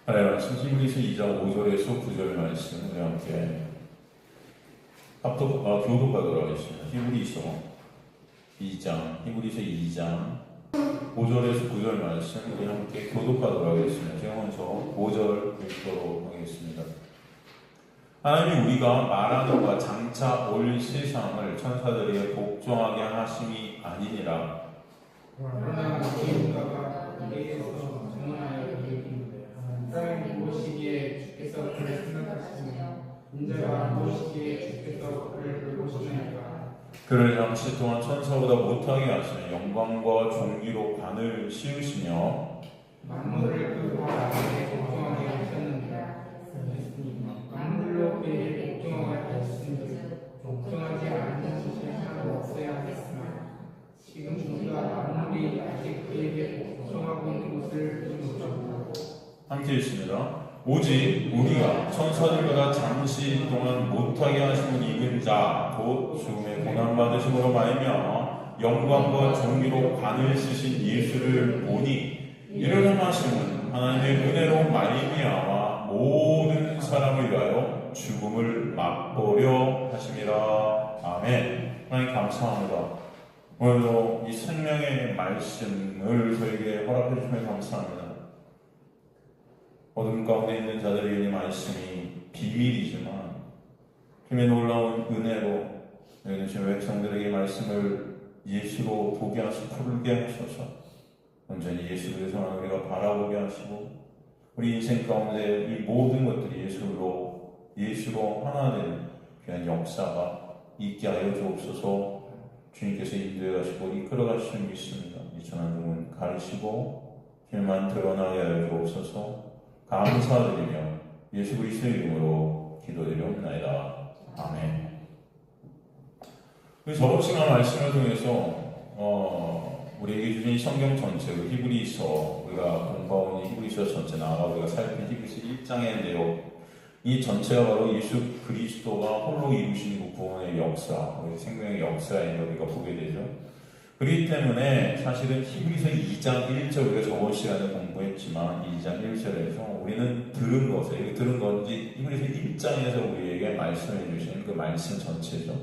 하나님 말씀 히브리서 2장 5절에서 9절 말씀 우리 함께 교독하도록 하겠습니다. 히브리서 2장 5절에서 9절 말씀 우리 함께 교독하도록 하겠습니다. 제가 먼저 5절 읽도록 하겠습니다. 하나님이 우리가 말하는 바 장차 올 세상을 천사들에게 복종하게 하심이 아니니라. 그러나 우리가 우리에서 정하여 이르기를 사람이 무엇이기에 주께서 그를 생각하시며 인자가 무엇이기에 주께서 그를 보시나이까. 그를 잠시 동안 천사보다 못하게 하시며 영광과 존귀로 관을 씌우시며 만물을 그와 아래에 복종하게 하셨는데 만물로 그에게 복종하게 하셨은즉 복종하지 않는 세상은 없어야 하겠으나 지금 우리가 만물이 아직 그에게 복종하고 있는 것을 보고 함께 있습니다. 오직 우리가 천사들보다 잠시 동안 못하게 하시는 익은 자, 곧 죽음의 고난받으심으로 말미암아 영광과 존귀로 관을 쓰신 예수를 보니 이를 행하심은 하나님의 은혜로 말미암아 모든 사람을 위하여 죽음을 맛보려 하심이라. 아멘. 하나님 감사합니다. 오늘도 이 생명의 말씀을 저에게 허락해 주시면 감사합니다. 어둠 가운데 있는 자들에게 이 말씀이 비밀이지만 힘의 놀라운 은혜로 여기 계신 백성들에게 말씀을 예수로 보게 하시고 풀게 하셔서 온전히 예수를 통한 우리가 바라보게 하시고 우리 인생 가운데 이 모든 것들이 예수로 하나 되는 귀한 역사가 있게 하여 주옵소서. 주님께서 인도해 가시고 이끌어 가시는 믿습니다. 이 전한 눈은 가리시고 힘만 드러나게 하여 주옵소서. 감사드리며 예수 그리스도의 이름으로 기도드리옵나이다. 아멘. 저번 시간 말씀을 통해서 우리에게 주신 성경 전체, 히브리서 우리가 공부하는 히브리서 전체 나아가 우리가 살핀 히브리서 1장의 내용, 이 전체가 바로 예수 그리스도가 홀로 이루신 그 구원의 역사, 우리 생명의 역사인 우리가 보게 되죠. 그렇기 때문에 사실은 히브리서 2장 1절 우리가 저번 시간에 공부했지만 2장 1절에서 우리는 들은 건지 히브리서 1장에서 우리에게 말씀해 주신 그 말씀 전체죠.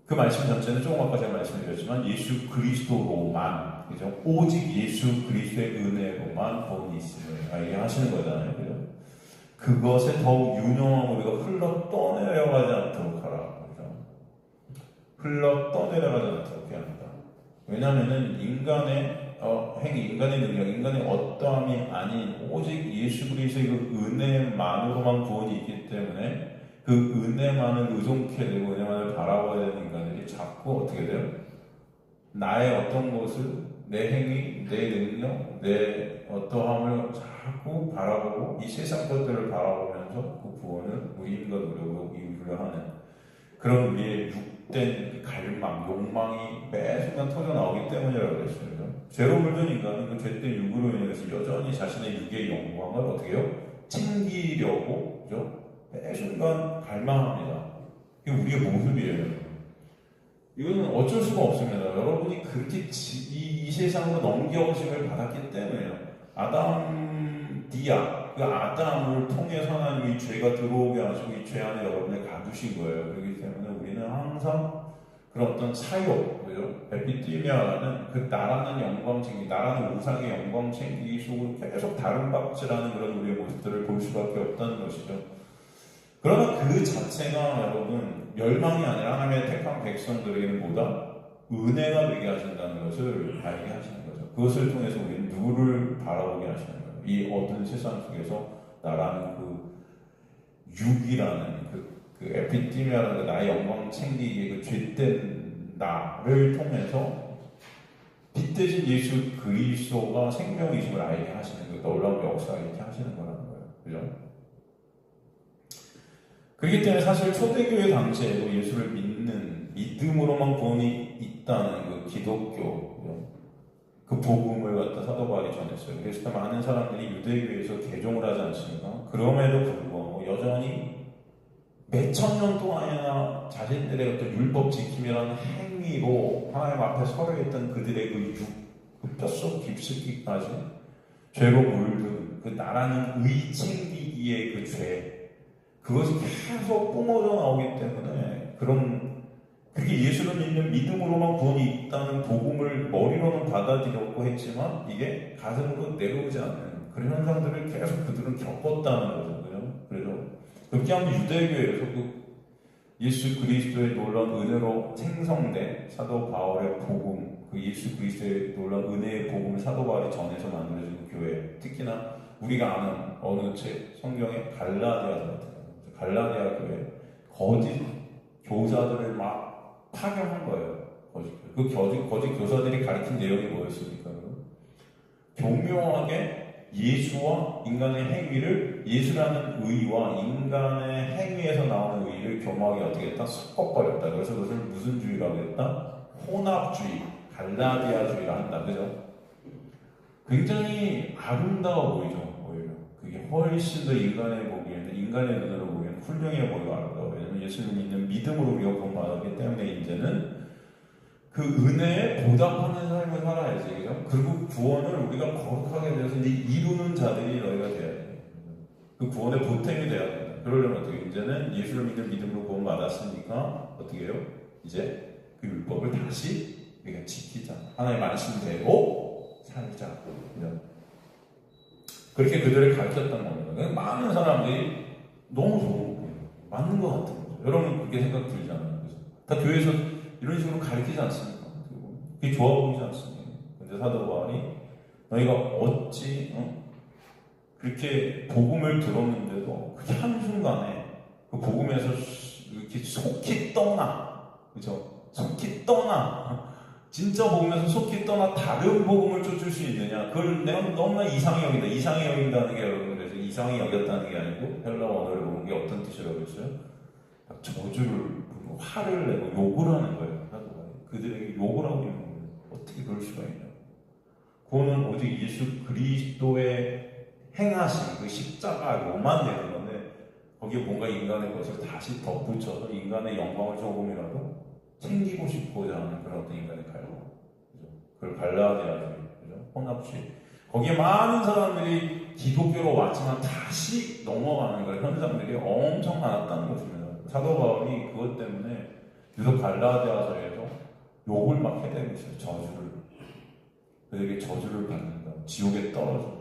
그 말씀 전체는 조금 아까 제가 말씀드렸지만 예수 그리스도로만, 그죠? 오직 예수 그리스도의 은혜로만 구원이 있음을 알게 하시는 거잖아요. 그죠? 그것에 더욱 유명한 우리가 흘러 떠내려가지 않도록 하라. 그죠? 흘러 떠내려가지 않도록 해야 합니다. 왜냐하면은 인간의 행위, 인간의 능력, 인간의 어떠함이 아닌 오직 예수 그리스도의 그 은혜만으로만 구원이 있기 때문에 그 은혜만을 의존케 되고 은혜만을 바라봐야 되는 인간들이 자꾸 어떻게 돼요? 나의 어떤 것을, 내 행위, 내 능력, 내 어떠함을 자꾸 바라보고 이 세상 것들을 바라보면서 그 구원을 우리 인간 노력으로 이루려 하는 그런 우리의 육된 갈망, 욕망이 매 순간 터져나오기 때문이라고 그랬어요. 죄로 물든 인간은 그 죄된 육으로 인해서 여전히 자신의 육의 영광을 어떻게 해요? 챙기려고, 그죠? 매 순간 갈망합니다. 이게 우리의 모습이에요. 이거는 어쩔 수가 없습니다. 여러분이 그렇게 이 세상으로 넘겨오심을 받았기 때문에요. 그 아담을 통해서 하나님이 죄가 들어오게 하시고 이 죄 안에 여러분을 가두신 거예요. 그렇기 때문에 우리는 항상 그런 어떤 차욕, 그죠? 에피티미아라는 그 나라는 영광 챙기, 나라는 우상의 영광 챙기기 속으로 계속 다른 박질하는 그런 우리의 모습들을 볼 수밖에 없다는 것이죠. 그러나 그 자체가 여러분 멸망이 아니라 하나님의 택한 백성들에게는 뭐다? 은혜가 되게 하신다는 것을 알게 하시는 거죠. 그것을 통해서 우리는 누구를 바라보게 하시는 거예요. 이 어두운 세상 속에서 나라는 그 육이라는 그 에피티미아라는 나의 영광 챙기기에 그 죄된 나를 통해서 빛 대신 예수 그리스도가 생명이심을 알게 하시는 그 놀라운 역사가 이렇게 하시는 거라는 거예요. 그죠? 그렇기 때문에 사실 초대교회 당시에도 예수를 믿는 믿음으로만 구원이 있다는 그 기독교 그 복음을 갖다 사도 바울이 전했어요. 그래서 많은 사람들이 유대교회에서 개종을 하지 않습니까? 그럼에도 불구하고 여전히 몇천 년 동안이나 자신들의 어떤 율법 지킴이라는 행위로 하나님 앞에 서려 있던 그들의 그 뼈속 깊숙이까지 죄로 물든 그 나라는 의 챙기기의 그 죄, 그것이 계속 뿜어져 나오기 때문에 그게 예수를 믿는 믿음으로만 구원이 있다는 복음을 머리로는 받아들였고 했지만 이게 가슴으로 내려오지 않는 그런 현상들을 계속 그들은 겪었다는 거죠. 그래서 그렇게 하면 유대교에서 그 예수 그리스도의 놀라운 은혜로 생성된 사도 바울의 복음, 그 예수 그리스도의 놀라운 은혜의 복음을 사도 바울이 전해서 만들어진 교회, 특히나 우리가 아는 어느 책 성경의 갈라디아서 같은 갈라디아 교회 거짓 교사들을 막 파견한 거예요. 거짓 교사들이 가르친 내용이 뭐였습니까? 교묘하게 예수와 인간의 행위를, 예수라는 의와 인간의 행위에서 나오는 의를 교묘하게 어떻게 했다? 섞어버렸다. 그래서 그것을 무슨 주의라고 했다? 혼합주의, 갈라디아주의라 한다. 그죠? 굉장히 아름다워 보이죠, 오히려. 그게 훨씬 더 인간의 눈으로 보기에는 훌륭해 보이고 아름다워. 왜냐면 예수를 믿는 믿음으로 우리가 구원받았기 때문에 이제는 그 은혜에 보답하는 삶을 살아야지, 그죠? 그리고 구원을 우리가 거룩하게 되어서 이제 이루는 자들이 너희가 돼야 돼. 그 구원의 보탬이 돼야 돼. 그러려면 어떻게? 이제는 예수를 믿는 믿음으로 구원받았으니까 어떻게 해요? 이제 그 율법을 다시 우리가 지키자. 하나님의 말씀대로 살자. 그죠? 그렇게 그들을 가르쳤던 겁니다. 많은 사람들이 너무 좋은 거예요. 맞는 것 같은 거죠. 여러분 그렇게 생각 들잖아요. 그래서 다 교회에서 이런 식으로 가르치지 않습니까? 그게 좋아 보이지 않습니까? 근데 사도 바울이 너희가 어찌 그렇게 복음을 들었는데도 그렇게 한순간에 그 복음에서 이렇게 속히 떠나, 그죠? 속히 떠나, 진짜 복음에서 속히 떠나 다른 복음을 쫓을 수 있느냐? 그걸 내가 너무나 이상히 여긴다. 이상히 여긴다는 게 여러분, 그래서 이상히 여겼다는 게 아니고 헬라 원어를 보는 게 어떤 뜻이라고 했어요? 저주를 부르고 화를 내고 욕을 하는 거예요. 그들에게 욕을 하고 있는 거예요. 어떻게 그럴 수가 있냐? 그거는 오직 예수 그리스도의 행하신 그 십자가로만 되는 건데 거기에 뭔가 인간의 것을 다시 덧붙여서 인간의 영광을 조금이라도 챙기고 싶고자 하는 그런 어떤 인간의 갈망, 그걸 갈라디아주의, 혼합주의. 거기에 많은 사람들이 기독교로 왔지만 다시 넘어가는 그런 현상들이 엄청 많았다는 것입니다. 사도 바울이 그것 때문에 유독 갈라디아서에서 욕을 막 해대고 있어요. 저주를. 그들에게 저주를 받는다. 지옥에 떨어진다.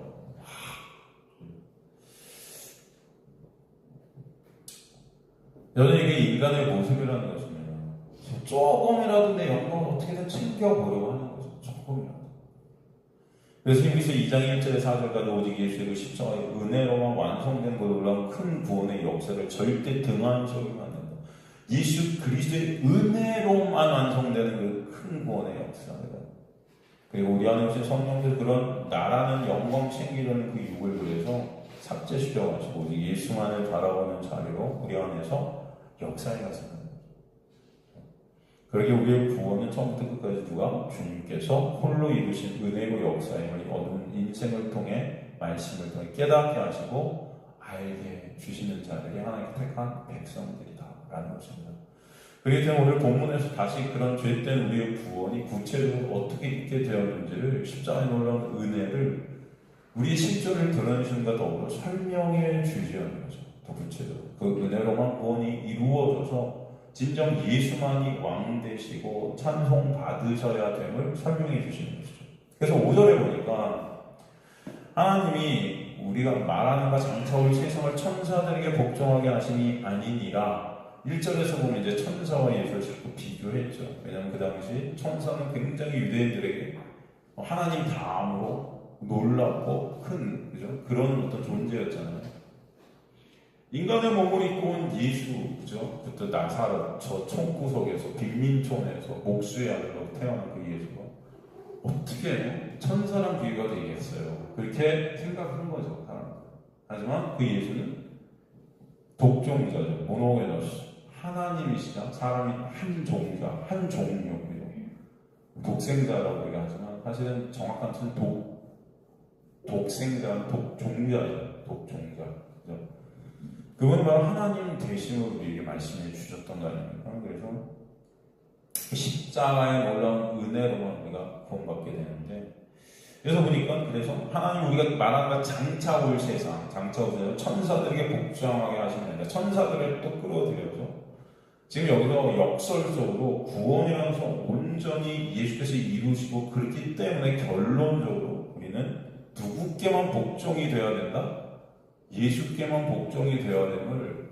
여전히 이게 인간의 모습이라는 것입니다. 조금이라도 내 영광을 어떻게든 챙겨보려고 하는 거죠. 조금이라도. 그래서 히브리서 2장 1절에 4절까지 오직 예수의 그 십자가의 은혜로만 완성된 그 놀라운 큰 구원의 역사를 절대 등한시하면 안 된다. 예수 그리스도의 은혜로만 완성되는 그 큰 구원의 역사입니다. 그리고 우리 안에 오신 성령들 그런 나라는 영광 챙기려는 그 육을 그래서 삭제시켜가지고 오직 예수만을 바라보는 자리로 우리 안에서 역사에 갔습니다. 그러게 우리의 구원은 처음부터 끝까지 누가? 주님께서 홀로 이루신 은혜로 역사임을 어두운 인생을 통해 말씀을 통해 깨닫게 하시고 알게 주시는 자들이 하나님께 택한 백성들이다 라는 것입니다. 그렇기 때문에 오늘 본문에서 다시 그런 죄된 우리의 구원이 구체적으로 어떻게 있게 되었는지를 십자가의 놀라운 은혜를 우리의 실존을 드러내심과 더불어 설명해 주시는 거죠. 더 구체적으로 그 은혜로만 구원이 이루어져서 진정 예수만이 왕 되시고 찬송 받으셔야 됨을 설명해 주시는 것이죠. 그래서 5절에 보니까 하나님이 우리가 말하는 바 장차 올 세상을 천사들에게 복종하게 하심이 아니니라. 1절에서 보면 이제 천사와 예수를 자꾸 비교했죠. 왜냐하면 그 당시 천사는 굉장히 유대인들에게 하나님 다음으로 놀랍고 큰, 그죠? 그런 어떤 존재였잖아요. 인간의 몸을 입고 온 예수, 그죠? 그때 나사렛, 저 총구석에서, 빈민촌에서, 목수의 아들로 태어난 그 예수가 어떻게 천사랑 비교가 되겠어요? 그렇게 생각하는 거죠, 사람들. 하지만 그 예수는 독종자죠, 모노게노스. 하나님이시자 사람이 한 종자, 한 종류, 독생자라고 얘기하지만 사실은 정확한 뜻은 독생자, 독종자죠, 독종자. 그죠? 그분은 바로 하나님 대신으로 우리에게 말씀해 주셨던 거 아닙니까? 그래서 십자가의 놀라운 은혜로만 우리가 구원받게 되는데 그래서 보니까 그래서 하나님 우리가 말하는 장차 올 세상, 장차 올 세상 천사들에게 복종하게 하시는 천사들을 또 끌어들여서 지금 여기서 역설적으로 구원이라는 것은 온전히 예수께서 이루시고 그렇기 때문에 결론적으로 우리는 누구께만 복종이 되어야 된다? 예수께만 복종이 되어야 됨을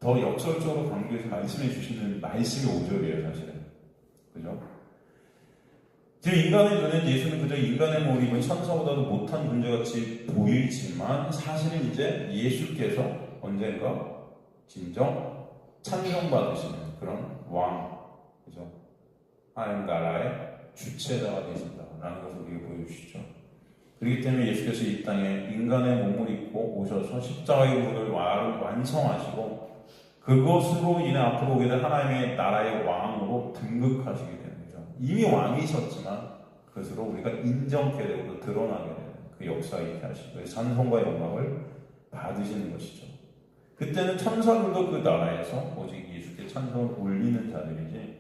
더 역설적으로 강조해서 말씀해 주시는 말씀이 5절이에요, 사실은. 그죠? 지금 인간의 눈엔 예수는 그저 인간의 몸을 입은 천사보다도 못한 존재같이 보이지만 사실은 이제 예수께서 언젠가 진정 찬송받으시는 그런 왕, 그죠? 하나님 나라의 주체자가 되신다라는 것을 우리에게 보여주시죠. 그렇기 때문에 예수께서 이 땅에 인간의 몸을 입고 오셔서 십자가의 문을 완성하시고 그것으로 인해 앞으로 오게 될 하나님의 나라의 왕으로 등극하시게 되는 거죠. 이미 왕이셨지만 그것으로 우리가 인정케 되고 드러나게 되는 그 역사가 있게 하시고 찬송과 영광을 받으시는 것이죠. 그때는 천사들도 그 나라에서 오직 예수께 찬송을 올리는 자들이지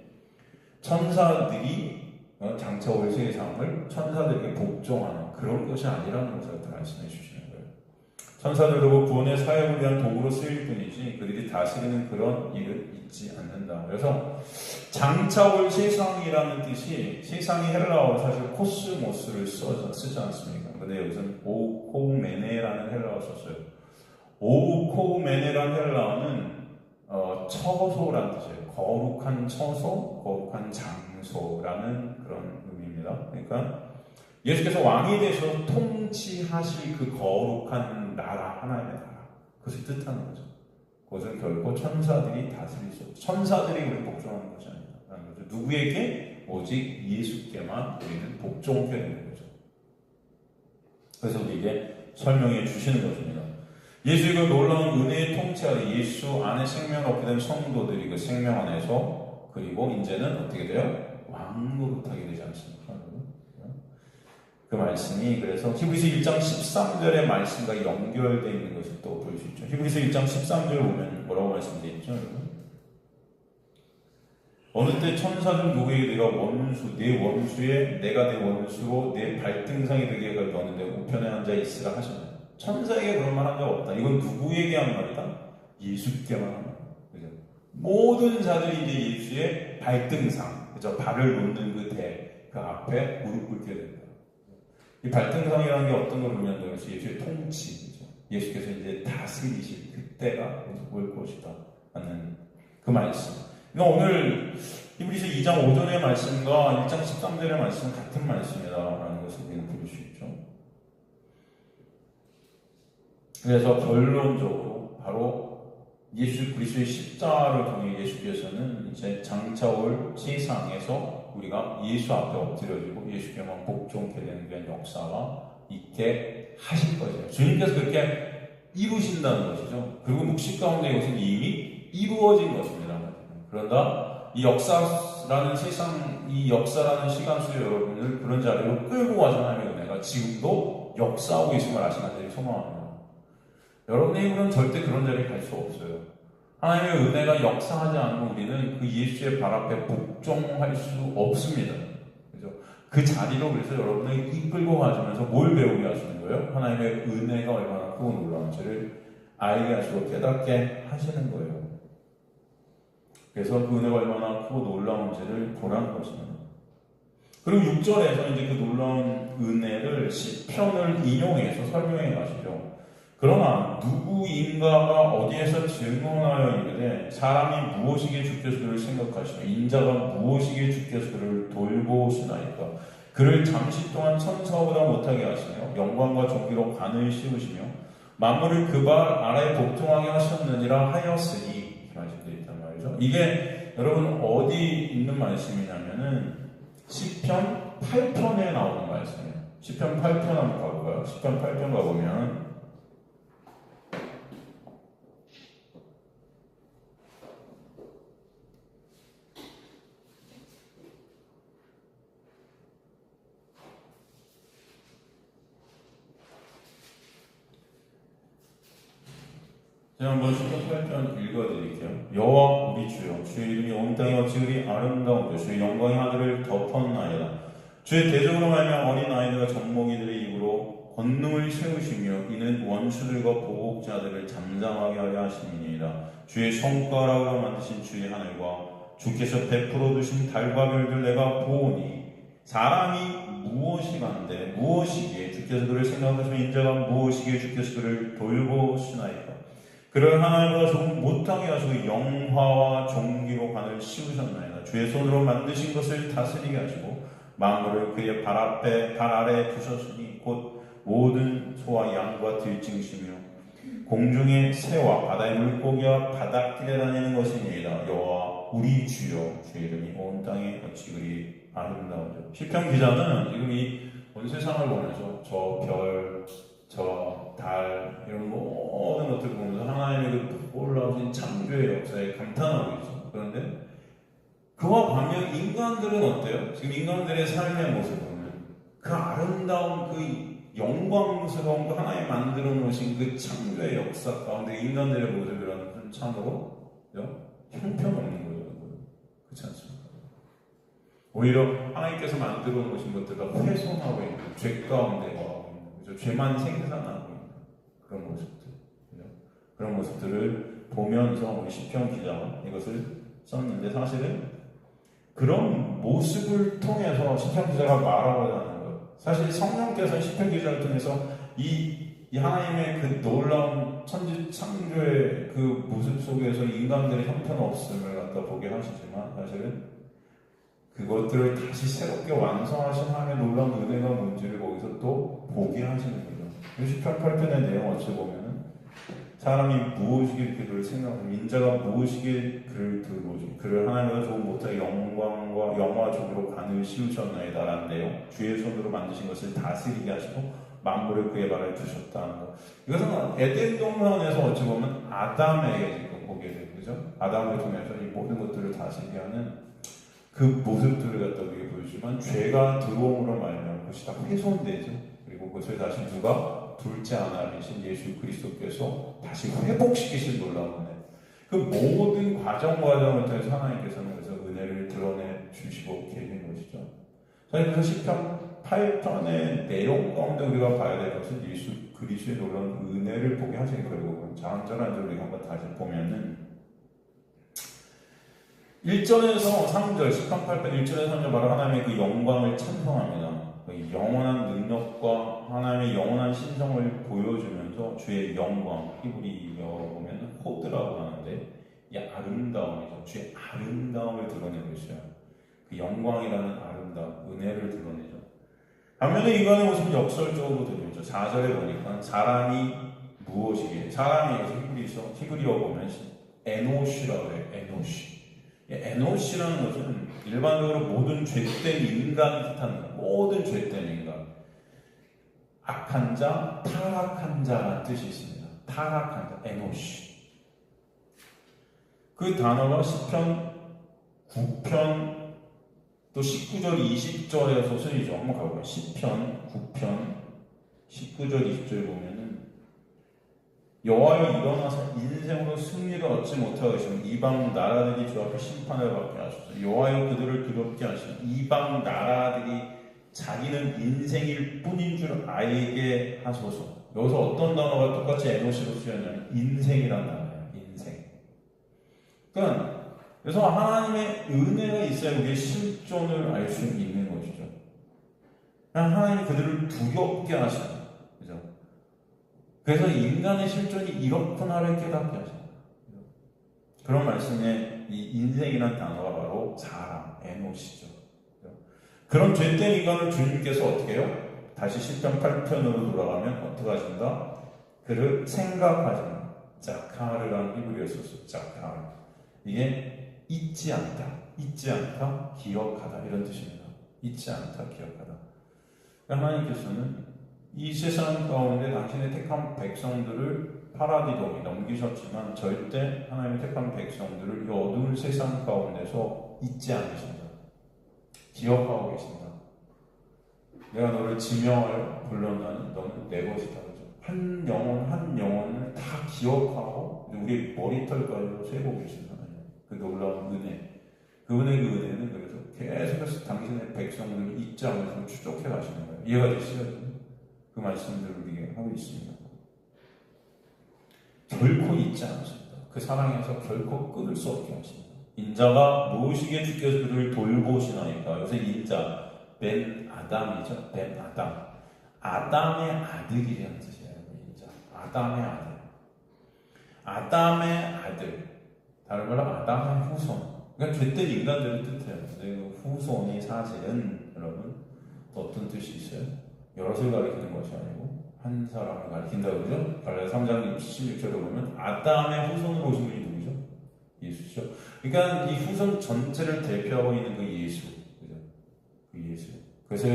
천사들이 장차 올 세상을 천사들에게 복종하는 그런 것이 아니라는 것을 말씀해 주시는 거예요. 천사들도 구원의 사역을 위한 도구로 쓰일 뿐이지 그들이 다스리는 그런 일은 있지 않는다. 그래서 장차 올 세상이라는 뜻이 세상이 헬라어로 사실 코스모스를 쓰지 않습니까? 근데 여기서는 오코메네라는 헬라어를 썼어요. 오코메네라는 헬라어는 처소라는 뜻이에요. 거룩한 처소, 거룩한 장소라는 그런 의미입니다. 그러니까 예수께서 왕이 되셔서 통치하실 그 거룩한 나라, 하나님의 나라, 그것을 뜻하는 거죠. 그것은 결코 천사들이 다스릴 수 없고 천사들이 우리를 복종하는 것이 아니다라는 거죠. 누구에게? 오직 예수께만 우리는 복종하게 되는 거죠. 그래서 우리에게 설명해 주시는 것입니다. 예수의 그 놀라운 은혜의 통치 아래 예수 안에 생명을 얻게 된 성도들이 그 생명 안에서 그리고 이제는 어떻게 돼요? 왕노릇하게 되지 않습니까? 그 말씀이 그래서 히브리서 1장 13절의 말씀과 연결되어 있는 것을 또 볼 수 있죠. 히브리서 1장 13절 보면 뭐라고 말씀되어 있죠? 어느 때 천사들 누구에게 내가 원수, 내 원수에 내가 내 원수로 내 발등상이 되게 너는 내 우편에 앉아 있으라 하셨나요? 천사에게 그런 말 한 적 없다. 이건 누구에게 한 말이다? 예수께만 한 말. 그죠? 모든 자들이 이제 예수의 발등상, 그죠? 발을 놓는 그 대, 그 앞에 무릎 꿇게 된다. 이 발등상이라는 게 어떤 걸 의미한다고 해서 예수의 통치, 그죠? 예수께서 이제 다스리실 그때가 올 것이다. 하는 그 말씀. 그러니까 오늘 히브리서 2장 5절의 말씀과 1장 13절의 말씀은 같은 말씀이다라는 것을 우리는 볼 수 있죠. 그래서 결론적으로 바로 예수 그리스도의 십자가를 통해 예수께서는 이제 장차 올 세상에서 우리가 예수 앞에 엎드려지고 예수께만 복종케 되는 그런 역사가 있게 하실 것이에요. 주님께서 그렇게 이루신다는 것이죠. 그리고 묵시 가운데 이것은 이미 이루어진 것입니다. 그런다 이 역사라는 세상, 이 역사라는 시간 속에 여러분을 그런 자리로 끌고 가서 하나님의 은혜가 지금도 역사하고 계심을 아시는 자들이 소망합니다. 여러분의 힘으로는 절대 그런 자리에 갈 수 없어요. 하나님의 은혜가 역사하지 않으면 우리는 그 예수의 발 앞에 복종할 수 없습니다. 그죠? 그 자리로 그래서 여러분을 이끌고 가시면서 뭘 배우게 하시는 거예요? 하나님의 은혜가 얼마나 크고 놀라운지를 알게 하시고 깨닫게 하시는 거예요. 그래서 그 은혜가 얼마나 크고 놀라운지를 보라는 것입니다. 그리고 6절에서 이제 그 놀라운 은혜를 시편을 인용해서 설명해 가시죠. 그러나 누구인가가 어디에서 증언하여 이르되 사람이 무엇이기에 주께서 그를 생각하시며 인자가 무엇이기에 주께서 그를 돌보시나이까. 그를 잠시 동안 천사보다 못하게 하시며 영광과 존귀로 관을 씌우시며 만물을 그 발 아래에 복종하게 하셨느니라 하였으니 이렇게 말씀드려 있단 말이죠. 이게 여러분 어디 있는 말씀이냐면은 시편 8편에 나오는 말씀이에요. 시편 8편 한번 가볼까요? 시편 8편 가보면 제가 한번 시편 8편 읽어드릴게요. 여호와 우리 주여, 주의 이름이 온 땅에 어찌 그리 아름다운데 주의 영광이 하늘을 덮었나이다. 주의 대적으로 말하면 어린 아이들과 젖먹이들의 입으로 권능을 세우시며 이는 원수들과 보복자들을 잠잠하게 하려 하심이니이다. 주의 손가락으로 만드신 주의 하늘과 주께서 베풀어 두신 달과 별들 내가 보오니 사람이 무엇이간데 무엇이기에 주께서 그를 생각하시며 인자가 무엇이기에 주께서 그를 돌보시나이까. 그를 하나님보다 조금 못하게 하시고 영화와 종기로 관을 씌우셨나이다. 주의 손으로 만드신 것을 다스리게 하시고 만물을 그의 발 아래에 두셨으니 곧 모든 소와 양과 들짐승이며 공중의 새와 바다의 물고기와 바닷길에 다니는 것이니이다. 여호와 우리 주여 주의 이름이 온 땅에 어찌 그리 아름다운지. 시편 기자는 지금 이 온 세상을 보면서 저 별, 저 달 이런 모든 것들을 보면서 하나님의 그 놀라우신 창조의 역사에 감탄하고 있어. 그런데 그와 반면 인간들은 어때요? 지금 인간들의 삶의 모습을 보면 그 아름다운 그 영광스러운 그 하나님 만들어 놓으신 그 창조의 역사 가운데 인간들의 모습이라는 것은 참으로 형편없는 거죠. 그렇지 않습니까? 오히려 하나님께서 만들어 놓으신 것들과 훼손하고 있는 죄 가운데 거하고 있는 거죠. 죄만 생산하고 있는 그런 모습들, 그죠? 그런 모습들을 보면서 우리 시편 기자가 이것을 썼는데 사실은 그런 모습을 통해서 시편 기자가 말하고자 하는 거예요. 사실 성령께서 시편 기자를 통해서 이 하나님의 그 놀라운 천지 창조의 그 모습 속에서 인간들의 형편없음을 갖다 보게 하시지만 사실은 그것들을 다시 새롭게 완성하신 하나님의 놀라운 은혜가 뭔지를 거기서 또 보게 하시는 거죠. 시편 8편의 내용 어찌 보면은 사람이 무엇이길 그를 생각하고 인자가 무엇이길 그를 들보시 그를 하나님보다 조금 못하게 영광과 영화적으로 관을 씌우셨나이다 라는 내용. 주의 손으로 만드신 것을 다스리게 하시고 만물을 그의 발에 두셨다는 것. 이것은 에덴 동산에서 어찌 보면 아담에게 지금 보게 되는 거죠. 아담을 통해서 이 모든 것들을 다스리게 하는 그 모습들을 갖다 우리에게 보여주지만 죄가 들어옴으로 말미암아 그것이 다 훼손되죠. 그리고 그것을 다시 누가 둘째 하나님이신 예수 그리스도께서 다시 회복시키신 놀라운 은혜. 그 모든 과정을 통해서 하나님께서는 그래서 은혜를 드러내 주시고 계신 것이죠. 그래서 시편 8편의 내용 가운데 우리가 봐야 될 것은 예수 그리스도의 놀라운 은혜를 보게 하시는 거예요. 장절한 우리가 한번 다시 보면은 1절에서 3절, 시편 8편 1절에서 3절 바로 하나님의 그 영광을 찬송합니다. 영원한 능력과 하나님의 영원한 신성을 보여주면서 주의 영광, 히브리어 보면 호드라고 하는데 이 아름다움이죠. 주의 아름다움을 드러내고 있어요. 그 영광이라는 아름다움, 은혜를 드러내죠. 반면에 인간의 모습은 역설적으로 들리죠. 4절에 보니까 사람이 무엇이기에 사람이 히브리어 보면 에노시라고 해요. 에노시. 에노시라는 것은 일반적으로 모든 죄된 인간을 뜻하는 모든 죄된 인간, 악한 자, 타락한 자라는 뜻이 있습니다. 타락한 자, 에노시. 그 단어가 시편 9편 또 19절, 20절에서 쓰이죠. 한번 가볼까요? 시편 9편 19절, 20절 보면은 여호와여 일어나서 인생으로 승리를 얻지 못하게 하시면 이방 나라들이 주 앞에 심판을 받게 하소서. 여호와여 그들을 두렵게 하시면 이방 나라들이 자기는 인생일 뿐인 줄 알게 하소서. 여기서 어떤 단어가 똑같이 에노시로 쓰였냐면 인생이라는 단어예요. 인생. 그러니까 그래서 하나님의 은혜가 있어야 우리의 실존을 알 수 있는 것이죠. 하나님이 그들을 두렵게 하시는. 그래서 인간의 실존이 이렇구나를 깨닫게 하십니다. 그런 말씀에 이 인생이라는 단어가 바로 사람, 에노시죠. 그런 죄된 인간을 주님께서 어떻게 해요? 다시 시편 8편으로 돌아가면 어떻게 하신다? 그를 생각하신다. 자카르라는 히브리어 썼어요. 자카르. 이게 잊지 않다, 기억하다 이런 뜻입니다. 잊지 않다, 기억하다. 하나님께서는 이 세상 가운데 당신의 택한 백성들을 파라디돔이 넘기셨지만 절대 하나님의 택한 백성들을 이 어두운 세상 가운데서 잊지 않으신다. 기억하고 계신다. 내가 너를 지명할 불러나는 너는 내 것이다. 한 영혼 한 영혼을 다 기억하고 우리 머리털까지도 세고 계신 하나님. 그 놀라운 은혜. 그 은혜는 그래서 계속해서 당신의 백성들을 잊지 않고 추적해 가시는 거예요. 이해가 되시죠? 그 말씀들을 우리에게 하고 있습니다. 결코 잊지 않으십니다. 그 사랑에서 결코 끊을 수 없게 하십니다. 인자가 무엇이기에 주께서 그를 돌보시나이까. 여기서 인자, 벤 아담이죠. 벤 아담. 아담의 아들이라는 뜻이에요. 인자. 아담의 아들. 아담의 아들. 다른 말로 아담의 후손. 그러니까 죄된 인간들을 뜻해요. 근데 그 후손이 사실은 여러분 어떤 뜻이 있어요? 여럿을 가리키는 것이 아니고 한 사람을 가리킨다고 그러죠? 갈라디아 3장 16절에 보면 아담의 후손으로 오신 분이 누구죠? 예수죠. 그러니까 이 후손 전체를 대표하고 있는 그 예수, 그죠? 그 예수. 그래서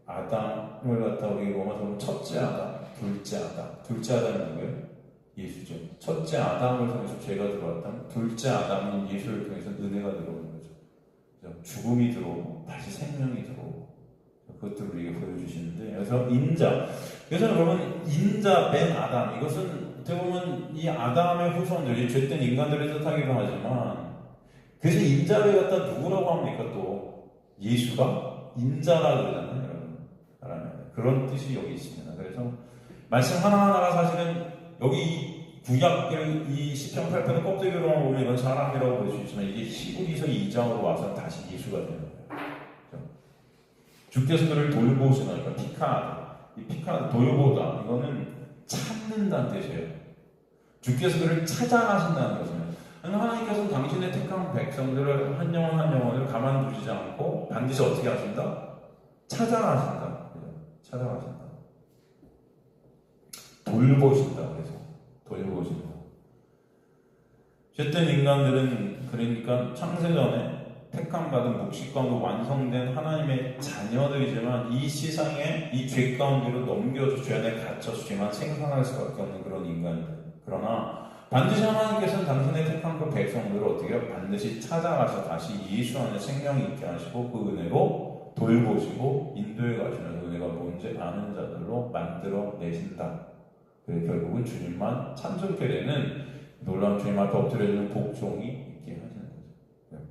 아담을 갖다 우리 로마서 보면 첫째 아담, 둘째 아담. 둘째 아담이 누구예요? 예수죠. 첫째 아담을 통해서 죄가 들어왔다면 둘째 아담인 예수를 통해서 은혜가 들어오는 거죠. 그죠? 죽음이 들어오고 다시 생명이 들어오고 그것들을 우리에게 보여주시는데, 그래서 인자. 그래서 여러분 인자 벤 아담, 이것은 어떻게 보면 이 아담의 후손들이 죄된 인간들을 뜻하기도 하지만, 그래서 인자를 갖다 누구라고 합니까? 또 예수가 인자라 그러잖아요, 여러분. 그런 뜻이 여기 있습니다. 그래서 말씀 하나하나가 사실은 여기 구약을 이 시편 8편의 껍데기로만 보면 이건 사람이라고 볼 수 있지만, 이게 히브리서 2장으로 와서 다시 예수가 되는 거예요. 주께서 그를 돌보시나이까. 피카드. 이 피카드, 돌보다. 이거는 찾는다는 뜻이에요. 주께서 그를 찾아가신다는 것입니다. 하나님께서는 당신의 택한 백성들을 한 영혼 한 영혼을 가만두지 않고 반드시 어떻게 하신다? 찾아가신다. 찾아가신다. 돌보신다. 그래서 돌보신다. 어쨌든 인간들은 그러니까 창세전에 택함받은 묵시 가운데 완성된 하나님의 자녀들이지만 이 세상에 이 죄 가운데로 넘겨져 죄 안에 갇혀서 죄만 생산할 수밖에 없는 그런 인간들. 그러나 반드시 하나님께서는 당신의 택한 그 백성들을 어떻게 해요? 반드시 찾아가서 다시 예수 안에 생명이 있게 하시고 그 은혜로 돌보시고 인도해 가시면서 은혜가 뭔지 아는 자들로 만들어 내신다. 그래서 결국은 주님만 참석게 되는 놀라운 주님 앞에 엎드려지는 복종이 있게 하시는 거죠.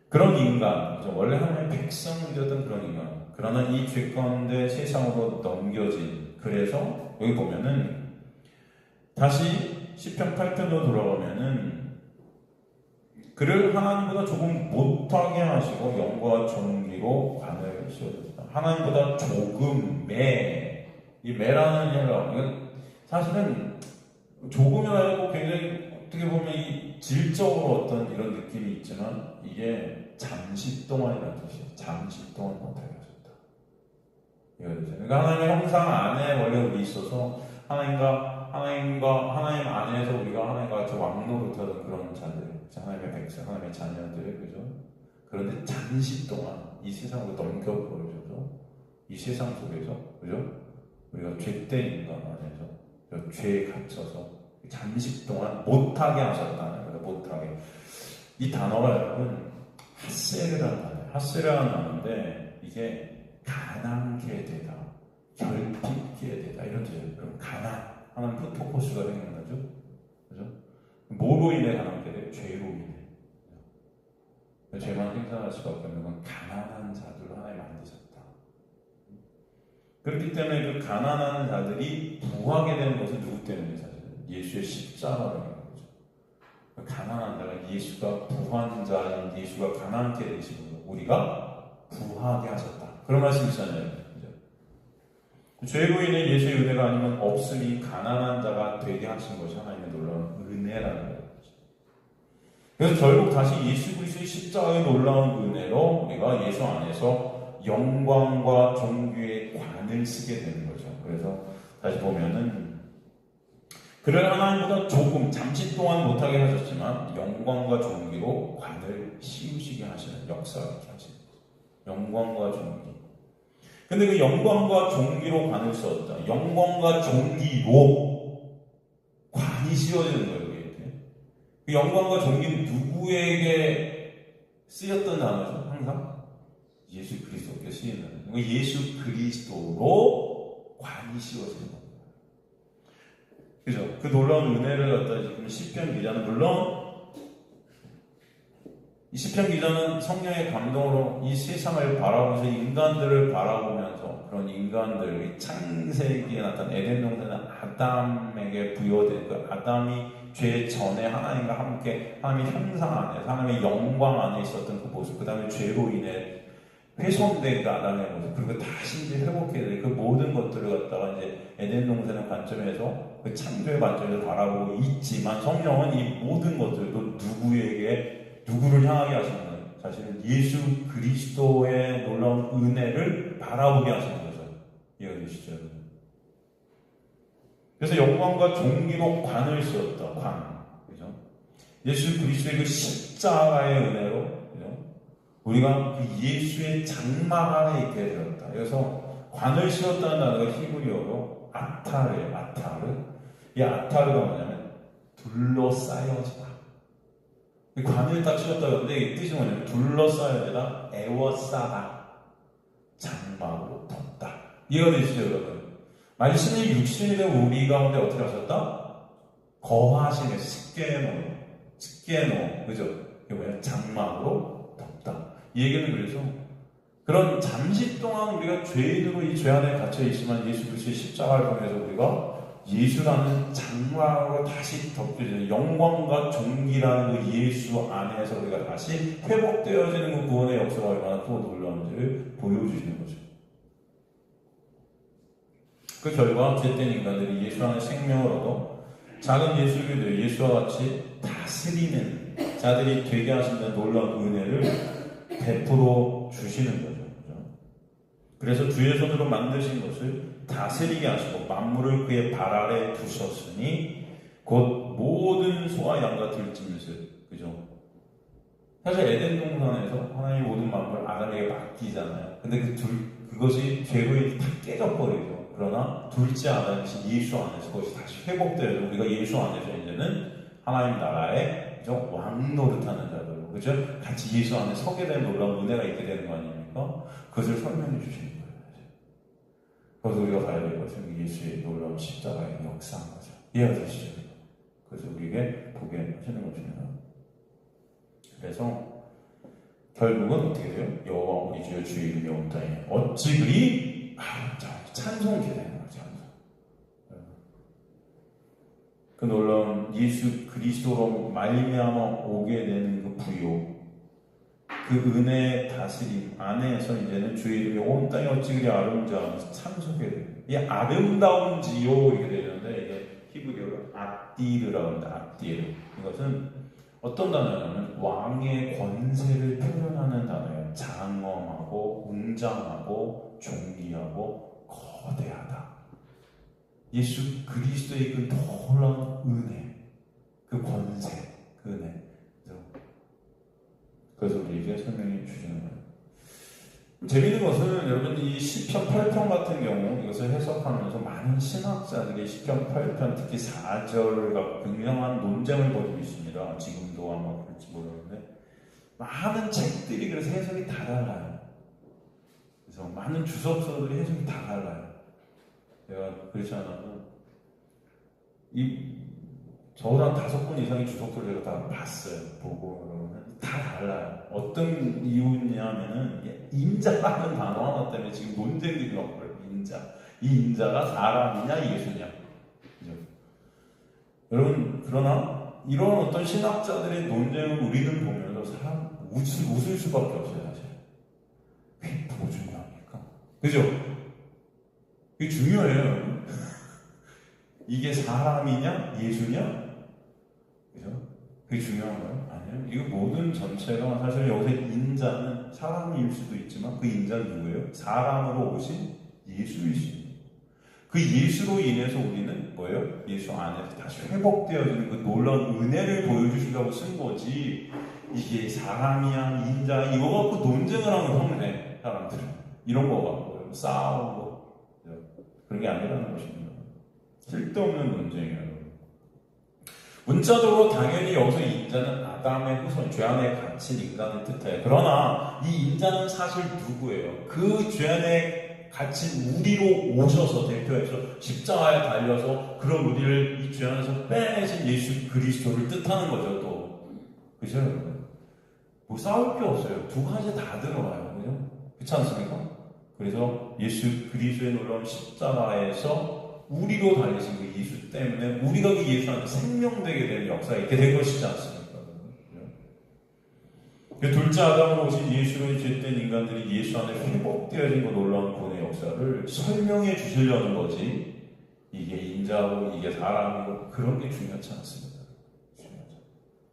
그런 인간, 원래 하나님의 백성이었던 그런 인간. 그러나 이 죄 가운데 세상으로 넘겨진. 그래서 여기 보면은 다시 시편 8편으로 돌아가면은 그를 하나님보다 조금 못하게 하시고 영광과 존귀로 관을 씌워줬다. 하나님보다 조금 이 매라는 헬라, 이건 사실은 조금이라고 굉장히 어떻게 보면 이 질적으로 어떤 이런 느낌이 있지만 이게 잠시 동안이라는 뜻이에요. 잠시 동안 못하게 하셨다. 그러니까 하나님의 형상 안에 원래 우리 있어서 하나님 안에서 우리가 하나님과 같이 왕노릇하던 그런 자들, 하나님의 백성, 하나님의 자녀들, 그죠? 그런데 잠시 동안 이 세상으로 넘겨버려져서 이 세상 속에서, 그죠? 우리가 죄된 인간 안에서 죄에 갇혀서 잠시 동안 못하게 하셨다는 거예요. 못하게. 이 단어가 여러분 핫세르라는 단어예요. 핫세르라는 단어인데 이게 가난케 되다, 결핍게 되다 이런 뜻이에요. 그럼 가난. 하나는 푸토코스가 생각나죠? 그죠? 뭐로 인해 가난케 돼요? 죄로 인해. 죄만 생산할 수밖에 없는 건 가난한 자들로 하나님 만드셨다. 그렇기 때문에 그 가난한 자들이 부하게 되는 것은 누구 때문에 사실은? 예수의 십자가라는 거죠. 가난한 자가 예수가 부한 자인 예수가 가난케 되시고 우리가 부하게 하셨다. 그런 말씀 있잖아요. 죄로 인해 예수의 은혜가 아니면 없으니 가난한 자가 되게 하신 것이 하나님의 놀라운 은혜라는 거죠. 그래서 결국 다시 예수 그리스도의 십자가의 놀라운 은혜로 우리가 예수 안에서 영광과 존귀의 관을 쓰게 되는 거죠. 그래서 다시 보면은 그를 하나님보다 조금 잠시 동안 못하게 하셨지만 영광과 존귀로 관을 씌우시게 하시는 역사를 이렇게 하시는 거죠. 영광과 존귀. 근데 그 영광과 존귀로 관을 씌웠다. 영광과 존귀로 관이 씌워지는 거예요. 이렇게. 그 영광과 존귀는 누구에게 쓰였던 단어죠? 항상 예수 그리스도께 쓰이는. 예수 그리스도로 관이 씌워지는 겁니다. 그죠? 그 놀라운 은혜를 갖다 지금 시편 기자는 물론 이 시편 기자는 성령의 감동으로 이 세상을 바라보면서 인간들을 바라보면서 그런 인간들, 이 창세기에 나타난 에덴 동산은 아담에게 부여된 그 아담이 죄 전에 하나님과 함께 하나님의 형상 안에 하나님의 영광 안에 있었던 그 모습, 그 다음에 죄로 인해 훼손된 그 아담의 모습, 그리고 다시 이제 회복해야 될 그 모든 것들을 갖다가 이제 에덴 동산의 관점에서 그 창조의 관점에서 바라보고 있지만 성령은 이 모든 것들도 누구를 향하게 하시는 사실은 예수 그리스도의 놀라운 은혜를 바라보게 하시는 거죠. 이해가 되시죠? 그래서 영광과 존귀로 관을 씌웠다. 관. 그죠? 예수 그리스도의 그 십자가의 은혜로, 그죠? 우리가 그 예수의 장막 안에 있게 되었다. 그래서 관을 씌웠다는 단어가 히브리어로 아타르예요. 아타르. 이 아타르가 뭐냐면 둘러싸여지다. 관을 딱 씌웠다 그러는데 이 뜻이 뭐냐면 둘러싸여지다, 애워싸다, 장막으로 덮다. 이해가 되시죠, 여러분? 말씀이 육신이 된 우리 가운데 어떻게 하셨다? 거하시네, 스케노, 그죠? 이게 뭐야? 장막으로 덮다. 이 얘기는 그래서 그런 잠시 동안 우리가 죄인으로 이 죄 안에 갇혀 있지만 예수 그리스도의 십자가를 통해서 우리가 예수라는 장막으로 다시 덮여지는 영광과 존귀라는 그 예수 안에서 우리가 다시 회복되어지는 그 구원의 역사가 얼마나 또 놀라운지를 보여주시는 거죠. 그 결과 죄된 인간들이 예수 안에 생명을 얻어 작은 예수교도 예수와 같이 다스리는 자들이 되게 하시는 놀라운 은혜를 베풀어 주시는 거죠. 그래서 주의 손으로 만드신 것을 다스리게 하시고 만물을 그의 발 아래 두셨으니 곧 모든 소와 양과 들짐승. 그죠? 사실 에덴 동산에서 하나님이 모든 만물을 아담에게 맡기잖아요. 근데 그것이 죄로 다 깨져버리죠. 그러나 둘째 아담이신 예수 안에서 그것이 다시 회복되어서 우리가 예수 안에서 이제는 하나님 나라의 왕 노릇하는 자들로, 그죠? 같이 예수 안에 서게 되는 놀라운 은혜가 있게 되는 거 아닙니까? 그것을 설명해 주시는 거예요. 그래서 우리가 봐야 될 것은 예수의 놀라운 십자가의 역사인 거죠. 이해가 되시죠? 그래서 우리에게 보게 하시는 것입니다. 그래서 결국은 어떻게 돼요? 여호와 우리 주여 주의 이름이 온다니 어찌 그리 찬송케 되는 거죠. 그 놀라운 예수 그리스도로 말미암아 오게 되는 그 부요, 그 은혜의 다스림 안에서 이제는 주의 이름이 온 땅에 어찌 그리 아름다운지 찬송케 돼요. 이 아름다운지요 이렇게 되는데 이게 히브리어로 아띠르라고 합니다. 아띠르. 이것은 어떤 단어냐면 왕의 권세를 표현하는 단어예요. 장엄하고 웅장하고 존귀하고 거대하다. 예수 그리스도의 그 놀라운 은혜, 그 권세, 그 은혜. 그래서 우리에게 설명해 주시는 거예요. 재미있는 것은 여러분 이 시편 8편 같은 경우 이것을 해석하면서 많은 신학자들이 시편 8편 특히 4절을 갖고 굉장한 논쟁을 벌이고 있습니다. 지금도 아마 그럴지 모르는데 많은 책들이 그래서 해석이 다 달라요. 그래서 많은 주석서들이 해석이 다 달라요. 제가 그렇지 않아도 저랑 5번 이상의 주석들을 제가 다 봤어요. 보고 다 달라요. 어떤 이유냐면은 인자라는 단어 하나 때문에 지금 논쟁들이 막 벌어요. 인자. 이 인자가 사람이냐 예수냐. 그죠? 여러분 그러나 이런 어떤 신학자들의 논쟁을 우리는 보면서 사람 웃을 수밖에 없어요. 사실. 그게 더 중요합니까? 그죠? 이게 중요해요. 이게 사람이냐 예수냐? 그죠? 그게 중요한가요? 아니요. 이거 모든 전체가 사실 여기서 인자는 사람일 수도 있지만 그 인자는 누구예요? 사람으로 오신 예수이십니다. 그 예수로 인해서 우리는 뭐예요? 예수 안에서 다시 회복되어지는 그 놀라운 은혜를 보여주시려고 쓴 거지. 이게 사람이야 인자 이거 갖고 논쟁을 하면 혼내 사람들은 이런 거 갖고 싸우고 그런 게 아니라는 것입니다. 쓸데없는 논쟁이에요. 문자적으로 당연히 여기서 인자는 아담의 후손, 죄 안에 갇힌 인간을 뜻해요. 그러나 이 인자는 사실 누구예요? 그 죄 안에 갇힌 우리로 오셔서 대표해서 십자가에 달려서 그런 우리를 이 죄 안에서 빼내신 예수 그리스도를 뜻하는 거죠. 또 그죠? 뭐 싸울 게 없어요. 두 가지 다 들어가요. 그죠? 그렇지 않습니까? 그래서 예수 그리스도의 놀라운 십자가에서 우리로 달리신 그 예수 때문에 우리가 그 예수한테 생명되게 되는 역사가 있게 된 것이지 않습니까? 그 둘째 아담으로 오신 예수로 죄된 인간들이 예수 안에 회복되어진 그 놀라운 구원의 역사를 설명해 주시려는 거지, 이게 인자고 이게 사람이고 그런 게 중요하지 않습니다.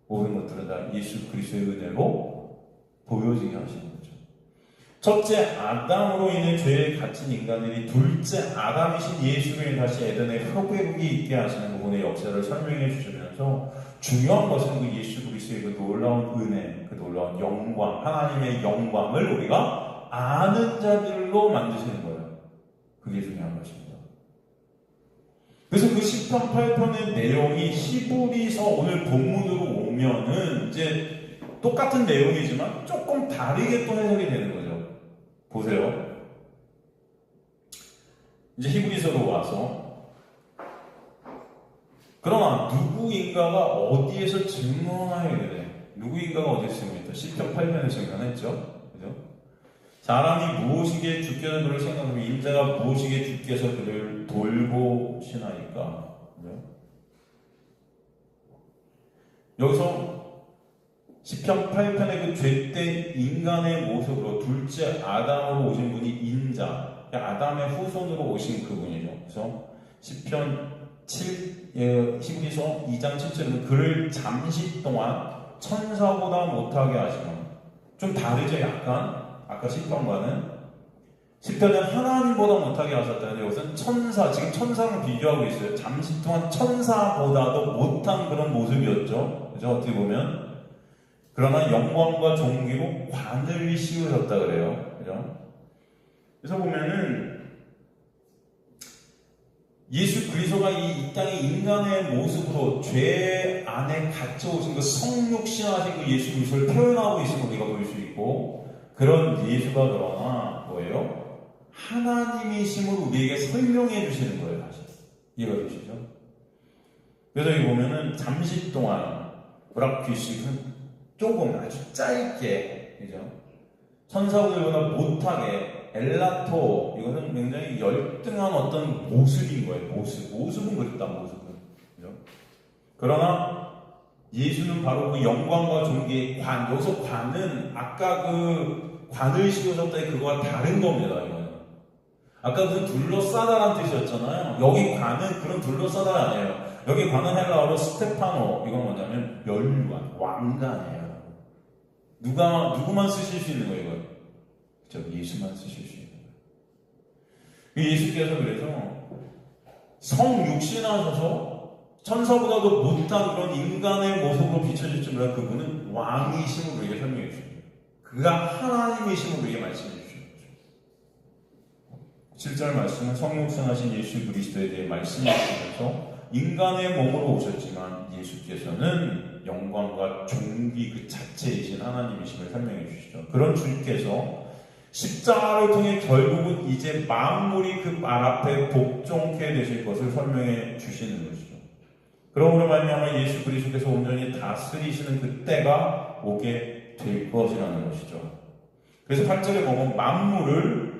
모든 것들은 다 예수 그리스도의 은혜로 보여지게 하시는 거죠. 첫째 아담으로 인해 죄에 갇힌 인간들이 둘째 아담이신 예수로 인해 다시 에덴의 회복이 있게 하시는 부분의 역사를 설명해 주시면서, 중요한 것은 그 예수 그리스도의 그 놀라운 은혜, 그 놀라운 영광, 하나님의 영광을 우리가 아는 자들로 만드시는 거예요. 그게 중요한 것입니다. 그래서 그 10편 8편의 내용이 히브리서 오늘 본문으로 오면은 이제 똑같은 내용이지만 조금 다르게 또 해석이 되는 거죠. 보세요. 이제 히브리서로 와서, 그러나 누구인가가 어디에서 증언하여야 되네. 누구인가가 어디 있습니까? 10편 8편에 증언했죠. 그죠? 사람이 무엇이기에 주께서 그를 생각하며 인자가 무엇이기에 주께서 그를 돌보시나이까. 그죠? 여기서 10편 8편의 그 죄된 인간의 모습으로 둘째 아담으로 오신 분이 인자, 아담의 후손으로 오신 그분이죠. 그래서 10편 7, 히브리서 2장 7절은 그를 잠시 동안 천사보다 못하게 하시면, 좀 다르죠. 약간 아까 10편과는. 10편은 하나님보다 못하게 하셨다는데 여기서는 천사, 지금 천사랑 비교하고 있어요. 잠시 동안 천사보다도 못한 그런 모습이었죠. 그죠? 어떻게 보면. 그러나 영광과 존귀로 관을 씌우셨다 그래요. 그죠? 그래서 보면은 예수 그리스도가 이 땅의 인간의 모습으로 죄 안에 갇혀오신 그 성육신하신 그 예수 그리스도를 표현하고 있음을 우리가 볼 수 있고, 그런 예수가 그러나 뭐예요? 하나님이심을 우리에게 설명해 주시는 거예요. 다시 이해가 되시죠? 그래서 여기 보면은 잠시 동안 브라퀴식은 조금 아주 짧게, 그죠? 천사들보다 못하게, 엘라토, 이것은 굉장히 열등한 어떤 모습인 거예요. 모습은 그렇다, 모습은. 그죠? 그러나 예수는 바로 그 영광과 존귀의 관, 여기서 관은 아까 그 관을 씌우셨다의 그거와 다른 겁니다, 이거는. 아까 그 둘러싸다라는 뜻이었잖아요. 여기 관은 그런 둘러싸다 아니에요. 여기 관은 헬라어로 스테파노, 이건 뭐냐면 멸관, 왕관이에요. 누구만 쓰실 수 있는 거예요, 이거? 저 예수만 쓰실 수 있는 거예요. 예수께서 그래서 성육신하셔서 천사보다도 못한 그런 인간의 모습으로 비춰질 줄 몰라 그분은 왕이심을 우리에게 설명해 주십니다. 그가 하나님이심을 우리에게 말씀해 주시는 거죠. 7절 말씀은 성육신하신 예수 그리스도에 대해 말씀해 주시면서 인간의 몸으로 오셨지만 예수께서는 영광과 존귀 그 자체이신 하나님이심을 설명해 주시죠. 그런 주님께서 십자가를 통해 결국은 이제 만물이 그 말 앞에 복종케 되실 것을 설명해 주시는 것이죠. 그러므로 말미암아 예수 그리스도께서 온전히 다스리시는 그때가 오게 될 것이라는 것이죠. 그래서 8절에 보면 만물을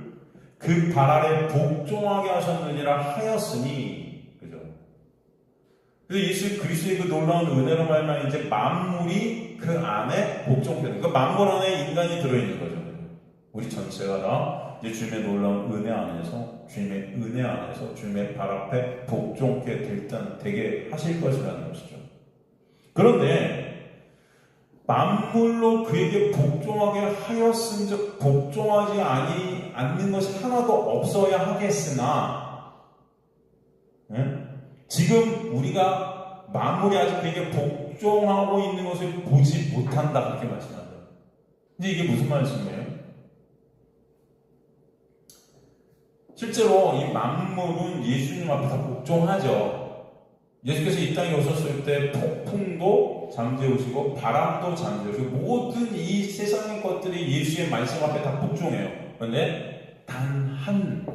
그 발 아래 복종하게 하셨느니라 하였으니, 그죠? 그래서 예수 그리스도의 그 놀라운 은혜로 말미암아 이제 만물이 그 안에 복종케 되는, 그 만물 안에 인간이 들어있는 거죠. 우리 전체가 다 이제 주님의 놀라운 은혜 안에서, 주님의 은혜 안에서 주님의 발 앞에 복종케 되게 하실 것이라는 것이죠. 그런데 만물로 그에게 복종하게 하였은즉 복종하지 않는 것이 하나도 없어야 하겠으나, 지금 우리가 만물이 아직 그에게 복종하고 있는 것을 보지 못한다, 그렇게 말씀하죠. 근데 이게 무슨 말씀이에요? 실제로 이 만물은 예수님 앞에 다 복종하죠. 예수께서 이 땅에 오셨을 때 폭풍도 잠재우시고 바람도 잠재우시고 모든 이 세상의 것들이 예수의 말씀 앞에 다 복종해요. 그런데 단 한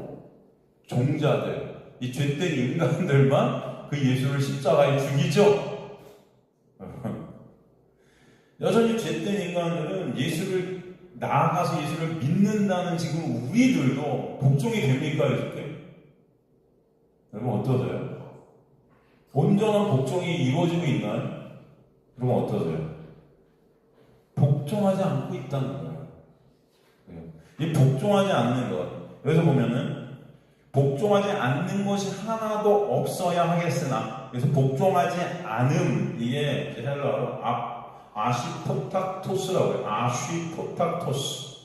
종자들, 이 죄된 인간들만 그 예수를 십자가에 죽이죠. 여전히 죄된 인간들은 예수를 나아가서 예수를 믿는다는 지금 우리들도 복종이 됩니까? 이렇게? 여러분 어떠세요? 온전한 복종이 이루어지고 있나요? 여러분 어떠세요? 복종하지 않고 있다는 거예요. 이 복종하지 않는 것. 여기서 보면은 복종하지 않는 것이 하나도 없어야 하겠으나, 그래서 복종하지 않음, 이게 헬라어로 아시포탁토스라고 해요. 아시포탁토스.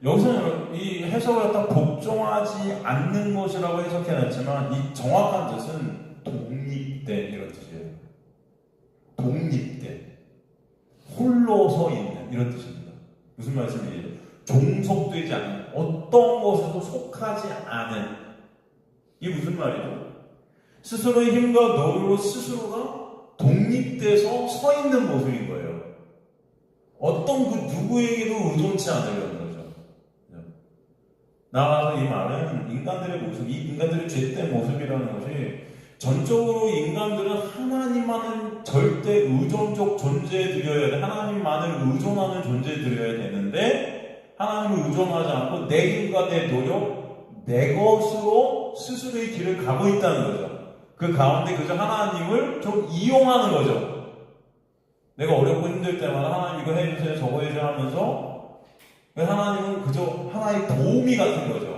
여기서는 이 해석을 갖다 복종하지 않는 것이라고 해석해놨지만, 이 정확한 뜻은 독립된 이런 뜻이에요. 독립된. 홀로 서 있는 이런 뜻입니다. 무슨 말씀이에요? 종속되지 않는, 어떤 것에도 속하지 않은. 이게 무슨 말이죠? 스스로의 힘과 노력으로 스스로가 독립돼서 서 있는 모습인 거예요. 어떤 그 누구에게도 의존치 않으려는 거죠. 나아가서 이 말은 인간들의 모습, 이 인간들의 죄된 모습이라는 것이 전적으로 인간들은 하나님만은 절대 의존적 존재들이어야 돼. 하나님만을 의존하는 존재들이어야 되는데, 하나님을 의존하지 않고 내 힘과 내 노력, 내 것으로 스스로의 길을 가고 있다는 거죠. 그 가운데 그저 하나님을 좀 이용하는 거죠. 내가 어렵고 힘들 때마다 하나님 이거 해주세요, 저거 해주세요 하면서 하나님은 그저 하나의 도우미 같은 거죠.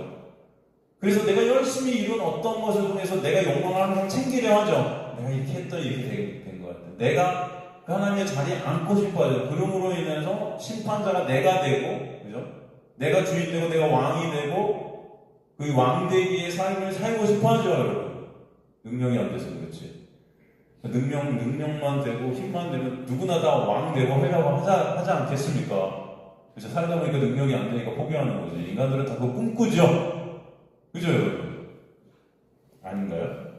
그래서 내가 열심히 이룬 어떤 것을 통해서 내가 영광을 항상 챙기려 하죠. 내가 이렇게 했더니 이렇게 된 것 같아요. 내가 그 하나님의 자리에 앉고 싶어 하죠. 그럼으로 인해서 심판자가 내가 되고, 그죠? 내가 주인 되고, 내가 왕이 되고, 그 왕되기의 삶을 살고 싶어 하죠, 여러분. 능력이 안 돼서 그렇지. 능력만 되고, 힘만 되면 누구나 다 왕 되고 하려고 하지 않겠습니까? 그래서 살다 보니까 능력이 안 되니까 포기하는 거지. 인간들은 다 그거 꿈꾸죠? 그죠, 여러분? 아닌가요?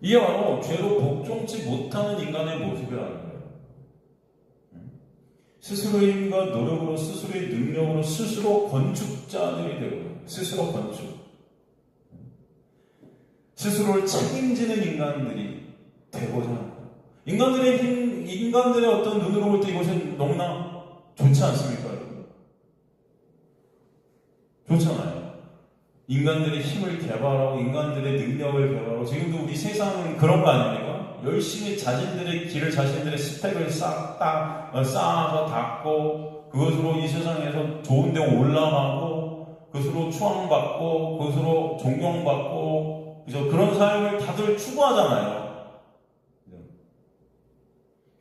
이게 바로 죄로 복종치 못하는 인간의 모습이라는 거예요. 스스로의 힘과 노력으로, 스스로의 능력으로, 스스로 건축자들이 되고, 스스로 건축. 스스로를 책임지는 인간들이 되고자 하는 거예요. 인간들의 힘, 인간들의 어떤 눈으로 볼 때 이것은 너무나 좋지 않습니까, 여러분? 좋잖아요. 인간들의 힘을 개발하고 인간들의 능력을 개발하고, 지금도 우리 세상은 그런 거 아닙니까? 열심히 자신들의 길을, 자신들의 스펙을 쌓아서 닦고, 그것으로 이 세상에서 좋은 데 올라가고, 그것으로 추앙받고, 그것으로 존경받고, 그죠? 그런 삶을 다들 추구하잖아요.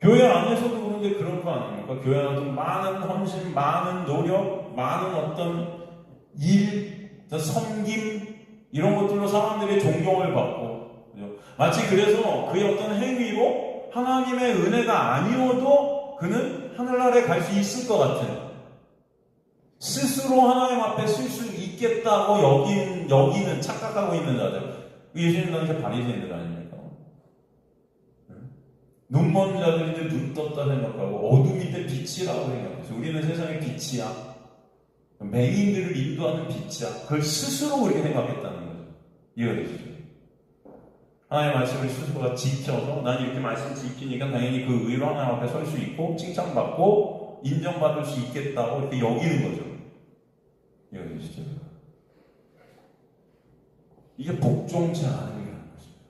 교회 안에서도 그런데 그런 거 아닙니까? 교회 안에도 많은 헌신, 많은 노력, 많은 어떤 일, 섬김, 이런 것들로 사람들의 존경을 받고, 그죠? 마치 그래서 그의 어떤 행위로 하나님의 은혜가 아니어도 그는 하늘나라에 갈 수 있을 것 같은, 스스로 하나님 앞에 쓸 수 있겠다고 여기는 착각하고 있는 자들. 예수님 당시 바리새인들 아닙니까? 눈먼 자들인데 눈 떴다 생각하고, 어둠인데 빛이라고 생각해서 우리는 세상의 빛이야, 맹인들을 인도하는 빛이야, 그걸 스스로 그렇게 생각했다는 거죠. 이해되시죠? 하나님의 말씀을 스스로가 지켜서, 난 이렇게 말씀 지키니까 당연히 그 의로 하나님 앞에 설 수 있고 칭찬받고 인정받을 수 있겠다고 이렇게 여기는 거죠. 이해되시죠? 이게 복종치 않음이라는 것입니다.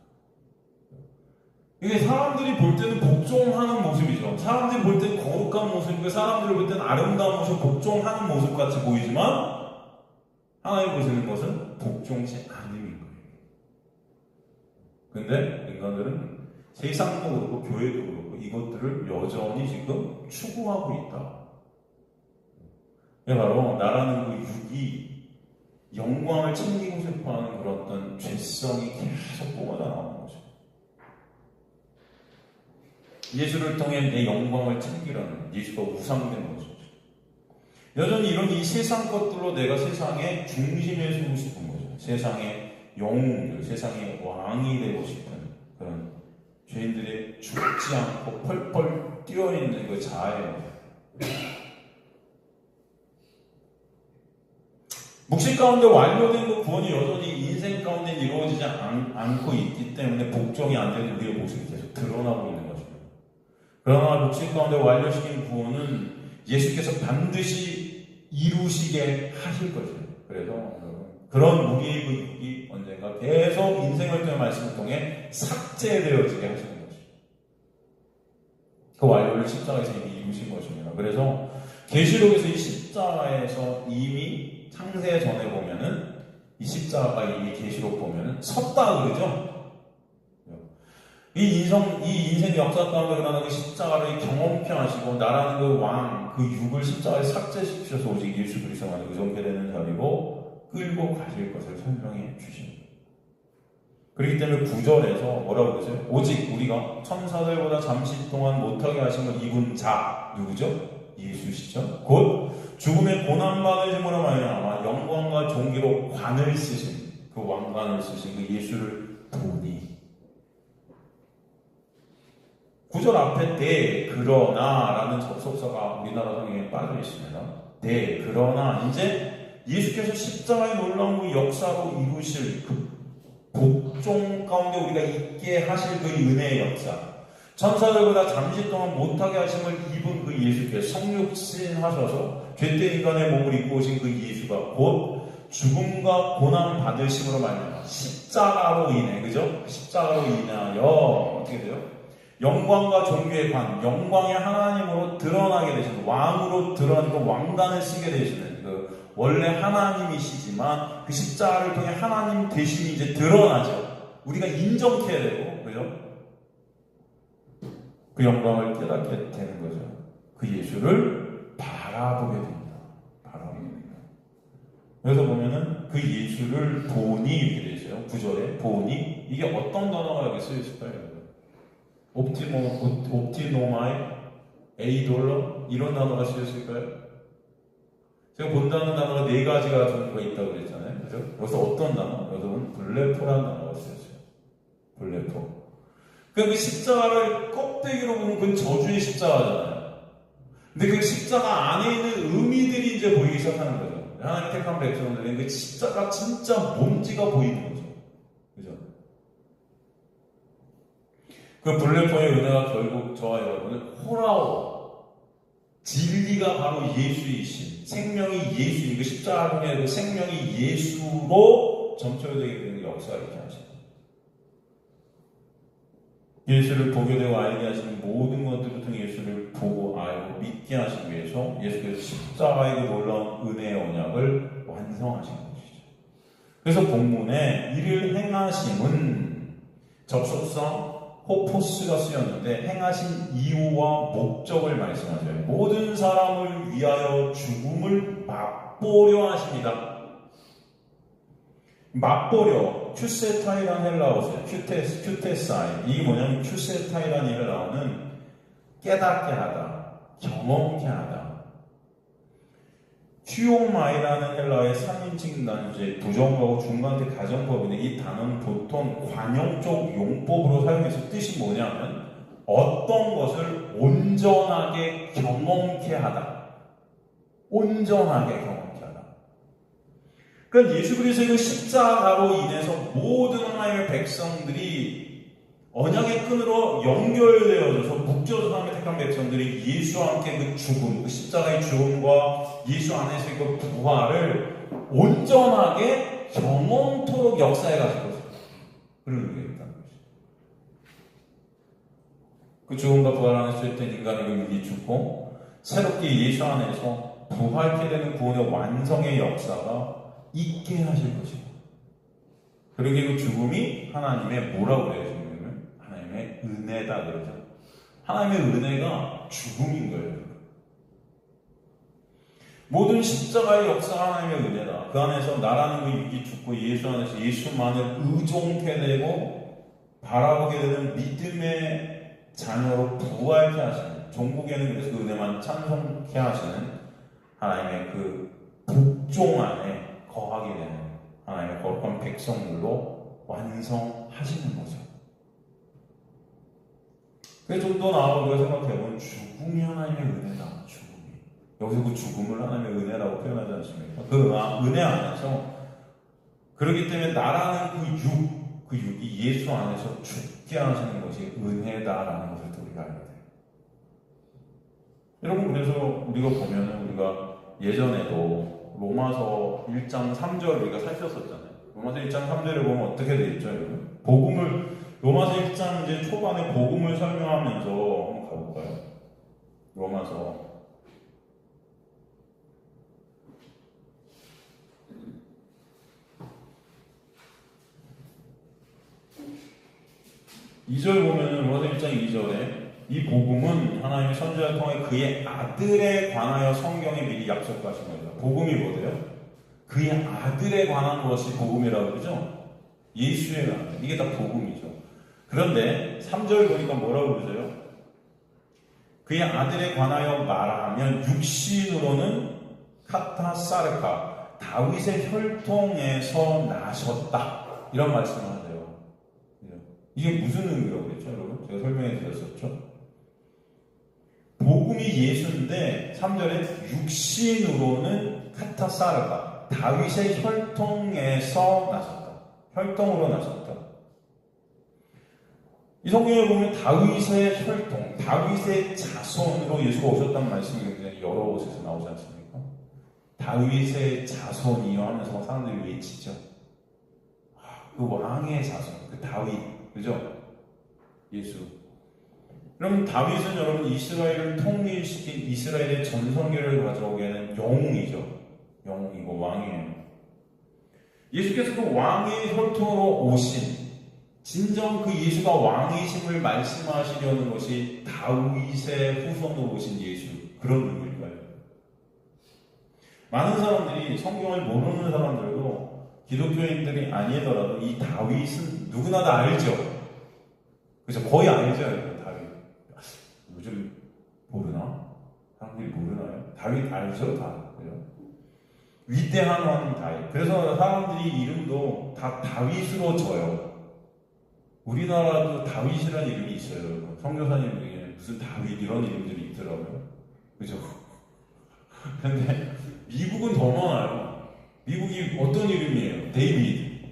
이게 사람들이 볼 때는 복종하는 모습이죠. 사람들이 볼 때는 거룩한 모습이고, 사람들이 볼 때는 아름다운 모습, 복종하는 모습 같이 보이지만, 하나님 보시는 것은 복종치 않음인 거예요. 근데 인간들은 세상도 그렇고 교회도 그렇고 이것들을 여전히 지금 추구하고 있다. 이게 바로 나라는 그 육이 영광을 챙기고 싶어하는 그런 어떤 죄성이 계속 뽑아져 나오는 거죠. 예수를 통해 내 영광을 챙기라는, 예수가 우상된 모습이죠. 여전히 이런 이 세상 것들로 내가 세상의 중심에 서고 싶은 거죠. 세상의 영웅들, 세상의 왕이 되고 싶은 그런 죄인들의 죽지 않고 펄펄 뛰어있는 그 자아예요. 묵신 가운데 완료된 그 구원이 여전히 인생 가운데 이루어지지 않고 있기 때문에 복종이 안 되는 우리의 모습이 계속 드러나고 있는 것입니다. 그러나 육신 가운데 완료시킨 구원은 예수께서 반드시 이루시게 하실 것이에요. 그래서 그런 우리의 그 육이 언젠가 계속 인생을 통해 말씀을 통해 삭제되어지게 하시는 것이죠. 그 완료를 십자가에서 이미 이루신 것입니다. 그래서 계시록에서 이 십자가에서 이미 창세 전에 보면은 이 십자가가 이미 계시록 보면은 섰다 그러죠. 이 인생 역사 가운데 일어나는 그 십자가를 경험케 하시고 나라는 그 왕, 그 육을 십자가에 삭제시키셔서 오직 예수 그리스도만 의존케 되는 자리로 끌고 가실 것을 설명해 주십니다. 그렇기 때문에 9절에서 뭐라고 그러세요? 오직 우리가 천사들보다 잠시 동안 못하게 하심을 입은 자, 누구죠? 예수시죠. 곧 죽음의 고난받으심으로 말미암아 영광과 존귀로 관을 쓰신 그 왕관을 쓰신 그 예수를 보니 9절 앞에 대 그러나라는 접속사가 우리나라 성경에 빠져 있습니다. 대 그러나 이제 예수께서 십자가의 놀라운 그 역사로 이루실 그 복종 가운데 우리가 있게 하실 그 은혜의 역사, 천사들보다 잠시 동안 못하게 하심을 입은 그 예수께서 성육신 하셔서 죄된 인간의 몸을 입고 오신 그 예수가 곧 죽음과 고난 받으심으로 말미암아 십자가로 인해, 그죠? 십자가로 인하여 어떻게 돼요? 영광과 존귀의 관, 영광의 하나님으로 드러나게 되시는, 왕으로 드러나고 왕관을 쓰게 되시는 그 원래 하나님이시지만 그 십자가를 통해 하나님 되심이 이제 드러나죠. 우리가 인정해야 되고, 그죠? 그 영광을 깨닫게 되는 거죠. 그 예수를 바라보게 됩니다. 바라보게 됩니다. 그래서 보면은 그 예수를 보니 이렇게 되어 있어요. 9절에 보니, 이게 어떤 단어가 여기 쓰여 있을까요? 옵티노마이, 에이돌러 이런 단어가 쓰였을까요? 제가 본다는 단어가 4가지가 정도가 있다고 그랬잖아요. 그죠? 여기서 어떤 단어? 여러분 블레포라는 단어가 쓰였어요. 블레포. 그 십자가를 껍데기로 보면 그건 저주의 십자가잖아요. 근데 그 십자가 안에 있는 의미들이 이제 보이기 시작하는 거죠. 하나님 택한 백성들은 그 십자가 진짜 뭔지가 보이는 거죠. 그죠? 그 블레포의 은혜가 결국 저와 여러분을 호라오, 진리가 바로 예수이신, 생명이 예수인 그 십자가 통해 그 생명이 예수로 점철되게 되는 역사를 이렇게 하십니다. 예수를 보게 되고 알게 하시는 모든 것들을 통해 예수를 보고 알고 믿게 하시기 위해서 예수께서 십자가의 그 놀라운 은혜의 언약을 완성하신 것이죠. 그래서 본문에 이를 행하심은 접속사 호포스가 쓰였는데 행하신 이유와 목적을 말씀하세요. 모든 사람을 위하여 죽음을 맛보려 하십니다. 맛보려, 큐세타이라는 헬라어죠. 큐테사이. 이게 뭐냐면 큐세타이라는 헬라어는 깨닫게 하다, 경험케 하다. 큐오마이라는 헬라어의 3인칭 단수제 부정하고 중간태 가정법인데 이 단어는 보통 관용적 용법으로 사용해서 뜻이 뭐냐면 어떤 것을 온전하게 경험케 하다. 온전하게 경험케 하다. 그러니까 예수 그리스도의 그 십자가로 인해서 모든 하나님의 백성들이 언약의 끈으로 연결되어져서 묶여서 하나님의 택한 백성들이 예수와 함께 그 죽음, 그 십자가의 죽음과 예수 안에서의 그 부활을 온전하게 경험토록 역사해 가실 것입니다. 그런 의미가 있다는 것이죠. 그 죽음과 부활 안에서 있던 인간의 그 육이 죽고 새롭게 예수 안에서 부활케 되는 구원의 완성의 역사가 있게 하실 것입니다. 그러게 그 죽음이 하나님의 뭐라고 그래요? 하나님의 은혜다 그러죠. 하나님의 은혜가 죽음인 거예요. 모든 십자가의 역사가 하나님의 은혜다. 그 안에서 나라는 그 육이 죽고 예수 안에서 예수만을 의존케 되고 바라보게 되는 믿음의 자녀로 부활케 하시는, 종국에는 그래서 그 은혜만 찬송케 하시는 하나님의 그 복종 안에 거하게 되는 하나님의 거룩한 백성들로 완성하시는 거죠. 그래서 좀 더 나아가 생각해보면 죽음이 하나님의 은혜다. 죽음이. 여기서 그 죽음을 하나님의 은혜라고 표현하지 않습니까? 그 은혜 안에서 그렇기 때문에 나라는 그 육이 예수 안에서 죽게 하시는 것이 은혜다라는 것을 또 우리가 알게 돼요. 여러분, 그래서 우리가 보면은 우리가 예전에도 로마서 1장 3절 우리가 살폈었잖아요. 로마서 1장 3절에 보면 어떻게 되어 있죠, 여러분? 로마서 1장 이제 초반에 복음을 설명하면서 한번 가볼까요? 로마서 2절 보면은 로마서 1장 2절에 이 복음은 하나님의 선지자를 통해 그의 아들에 관하여 성경에 미리 약속하신 겁니다. 복음이 뭐예요? 그의 아들에 관한 것이 복음이라고 그러죠? 예수의 아들. 이게 다 복음이죠. 그런데 3절 보니까 뭐라고 그러세요? 그의 아들에 관하여 말하면 육신으로는 카타사르카 다윗의 혈통에서 나셨다. 이런 말씀을 하세요. 이게 무슨 의미라고 그랬죠, 여러분? 제가 설명해 드렸었죠? 복음이 예수인데 3절에 육신으로는 카타사르가 다윗의 혈통에서 나셨다. 혈통으로 나셨다. 이 성경에 보면 다윗의 혈통, 다윗의 자손으로 예수가 오셨다는 말씀이 굉장히 여러 곳에서 나오지 않습니까? 다윗의 자손이요 하면서 사람들이 외치죠. 그 왕의 자손, 그 다윗. 그죠? 예수. 그럼 다윗은 여러분 이스라엘을 통일시킨 이스라엘의 전성기를 가져오게 하는 영웅이죠. 영웅이고 왕이에요. 예수께서 그 왕의 혈통으로 오신 진정 그 예수가 왕이심을 말씀하시려는 것이 다윗의 후손으로 오신 예수. 그런 의미일까요? 많은 사람들이 성경을 모르는 사람들도 기독교인들이 아니더라도 이 다윗은 누구나 다 알죠. 그죠? 거의 알죠, 다윗. 요즘 모르나? 사람들이 모르나요? 다윗 알죠, 다. 그죠? 위대한 왕 다윗. 그래서 사람들이 이름도 다 다윗으로 져요. 우리나라도 다윗이라는 이름이 있어요. 선교사님 중에 무슨 다윗 이런 이름들이 있더라고요. 그죠? 근데 미국은 더 많아요. 미국이 어떤 이름이에요? 데이비드.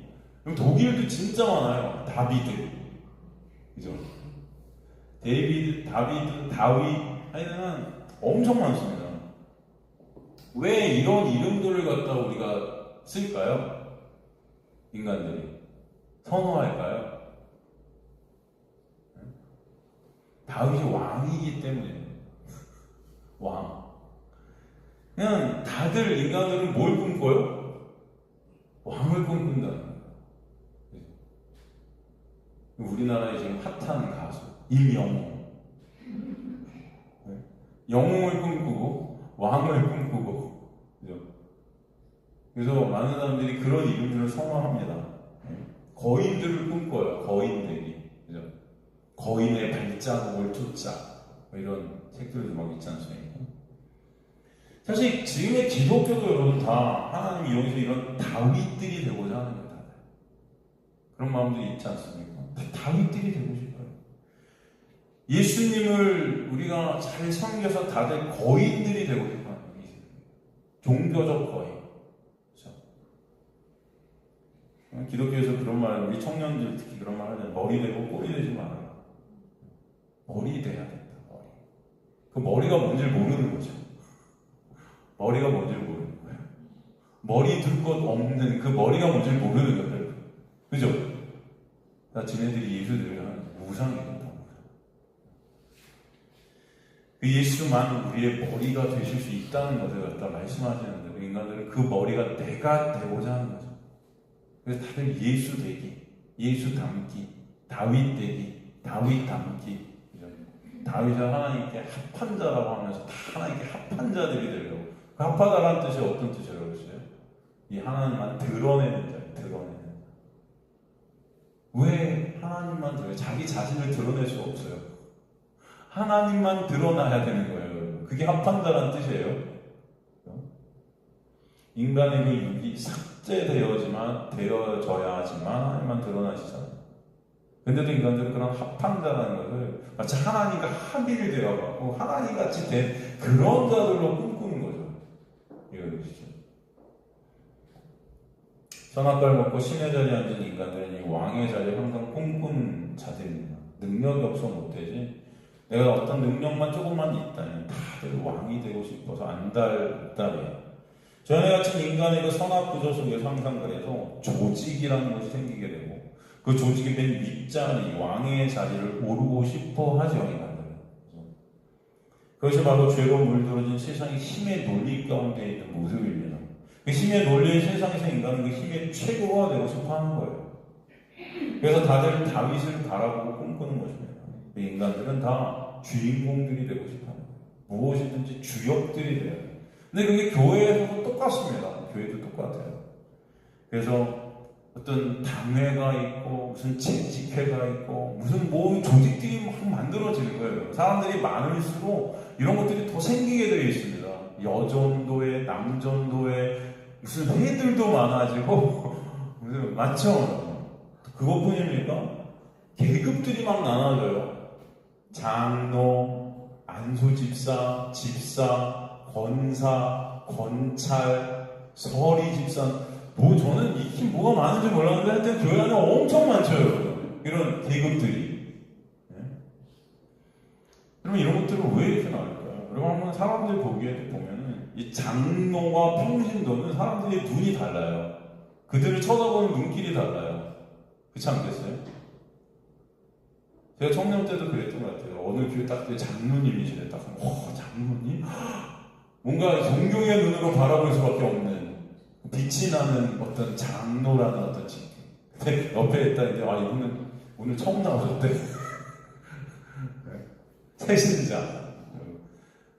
그럼 독일도 진짜 많아요. 다비드. 그죠? 데이비드, 다비드, 다윗. 하여튼 엄청 많습니다. 왜 이런 이름들을 갖다 우리가 쓸까요? 인간들이. 선호할까요? 다윗이 왕이기 때문에. 왕. 그냥 다들 인간들은 뭘 꿈꿔요? 왕을 꿈꾼다는 거예요. 우리나라에 지금 핫한 가수 임영웅. 영웅을 꿈꾸고 왕을 꿈꾸고. 그죠? 그래서 많은 사람들이 그런 이름들을 선호합니다. 거인들을 꿈꿔요. 거인들이. 그죠? 거인의 발자국을 쫓아. 이런 책들도 막 있지 않습니까? 사실 지금의 기독교도 여러분 다 하나님이 여기서 이런 다윗들이 되고자 하는 거예요. 그런 마음들이 있지 않습니까? 다윗들이 되고 싶어요. 예수님을 우리가 잘 섬겨서 다들 거인들이 되고 싶어요. 종교적 거인. 그렇죠? 기독교에서 그런 말, 우리 청년들 특히 그런 말 하잖아요. 머리 되고 꼬리 되지 말아요. 머리 돼야 된다. 머리. 그 머리가 뭔지를 모르는 거죠. 머리가 뭔지를 모르는 거예요. 머리 둘 것 없는 그 머리가 뭔지를 모르는 거예요. 그죠? 나 지네들이 예수들을 하는 우상이 된다. 그 예수만 우리의 머리가 되실 수 있다는 것을 갖다 말씀하시는데 우리 인간들은 그 머리가 내가 되고자 하는 거죠. 그래서 다들 예수 되기, 예수 닮기, 다윗 되기, 다윗 닮기. 다윗은 하나님께 합한 자라고 하면서 다 하나님께 합한 자들이 되려고. 그 합하다라는 뜻이 어떤 뜻이라고 했어요? 이 하나님만 드러내는 자예요. 드러내는 자. 왜 하나님만 드러내요? 자기 자신을 드러낼 수가 없어요. 하나님만 드러나야 되는 거예요. 그게 합한 자라는 뜻이에요. 인간의 그 육이 되어져야 하지만 하나님만 드러나시잖아요. 근데도 인간들은 그런 합한 자라는 것을 마치 하나님과 합의를 되어가고 하나님 같이 된 그런 자들로 꿈꾸는 거죠. 이해되시죠? 선악과를 먹고 신의 자리에 앉은 인간들은 이 왕의 자리에 항상 꿈꾸는 자들입니다. 능력이 없어 못되지 내가 어떤 능력만 조금만 있다면 다들 왕이 되고 싶어서 안달달이에요. 저희 같은 인간의 그 선악 구조 속에서 항상 그래서 조직이라는 것이 생기게 되고 그 조직의 맨 윗자리, 왕의 자리를 오르고 싶어 하죠, 인간들은. 그것이 바로 죄로 물들어진 세상의 힘의 논리 가운데 있는 모습입니다. 그 힘의 논리의 세상에서 인간은 그 힘의 최고가 되고 싶어 하는 거예요. 그래서 다들 다윗을 바라보고 꿈꾸는 것입니다. 인간들은 다 주인공들이 되고 싶어 하는 거예요. 무엇이든지 주역들이 돼야 돼요. 근데 그게 교회에서도 똑같습니다. 교회도 똑같아요. 그래서 어떤 당회가 있고 무슨 재직회가 있고 무슨 뭐 조직들이 막 만들어지는 거예요. 사람들이 많을수록 이런 것들이 더 생기게 되어 있습니다. 여전도회, 남전도회 무슨 회들도 많아지고 무슨 맞죠? 그것뿐입니까? 계급들이 막 나눠져요. 장로, 안수집사, 집사, 권사, 권찰, 서리집사. 뭐 저는 익힌 뭐가 많은지 몰랐는데 하여튼 교회 안에 엄청 많죠, 여러분. 이런 계급들이. 네? 그러면 이런 것들은 왜 이렇게 나올까요? 여러분 한번 사람들 보기에 보면은 이 장로와 평신도는 사람들의 눈이 달라요. 그들을 쳐다보는 눈길이 달라요. 그렇지 않겠어요? 제가 청년 때도 그랬던 것 같아요. 어느 교회 딱 장로님이시래. 딱 장로님? 뭔가 존경의 눈으로 바라볼 수밖에 없는 빛이 나는 어떤 장로라는 어떤 집. 근데 옆에 있다 이제 이분은 오늘 처음 나오셨대. 세신자,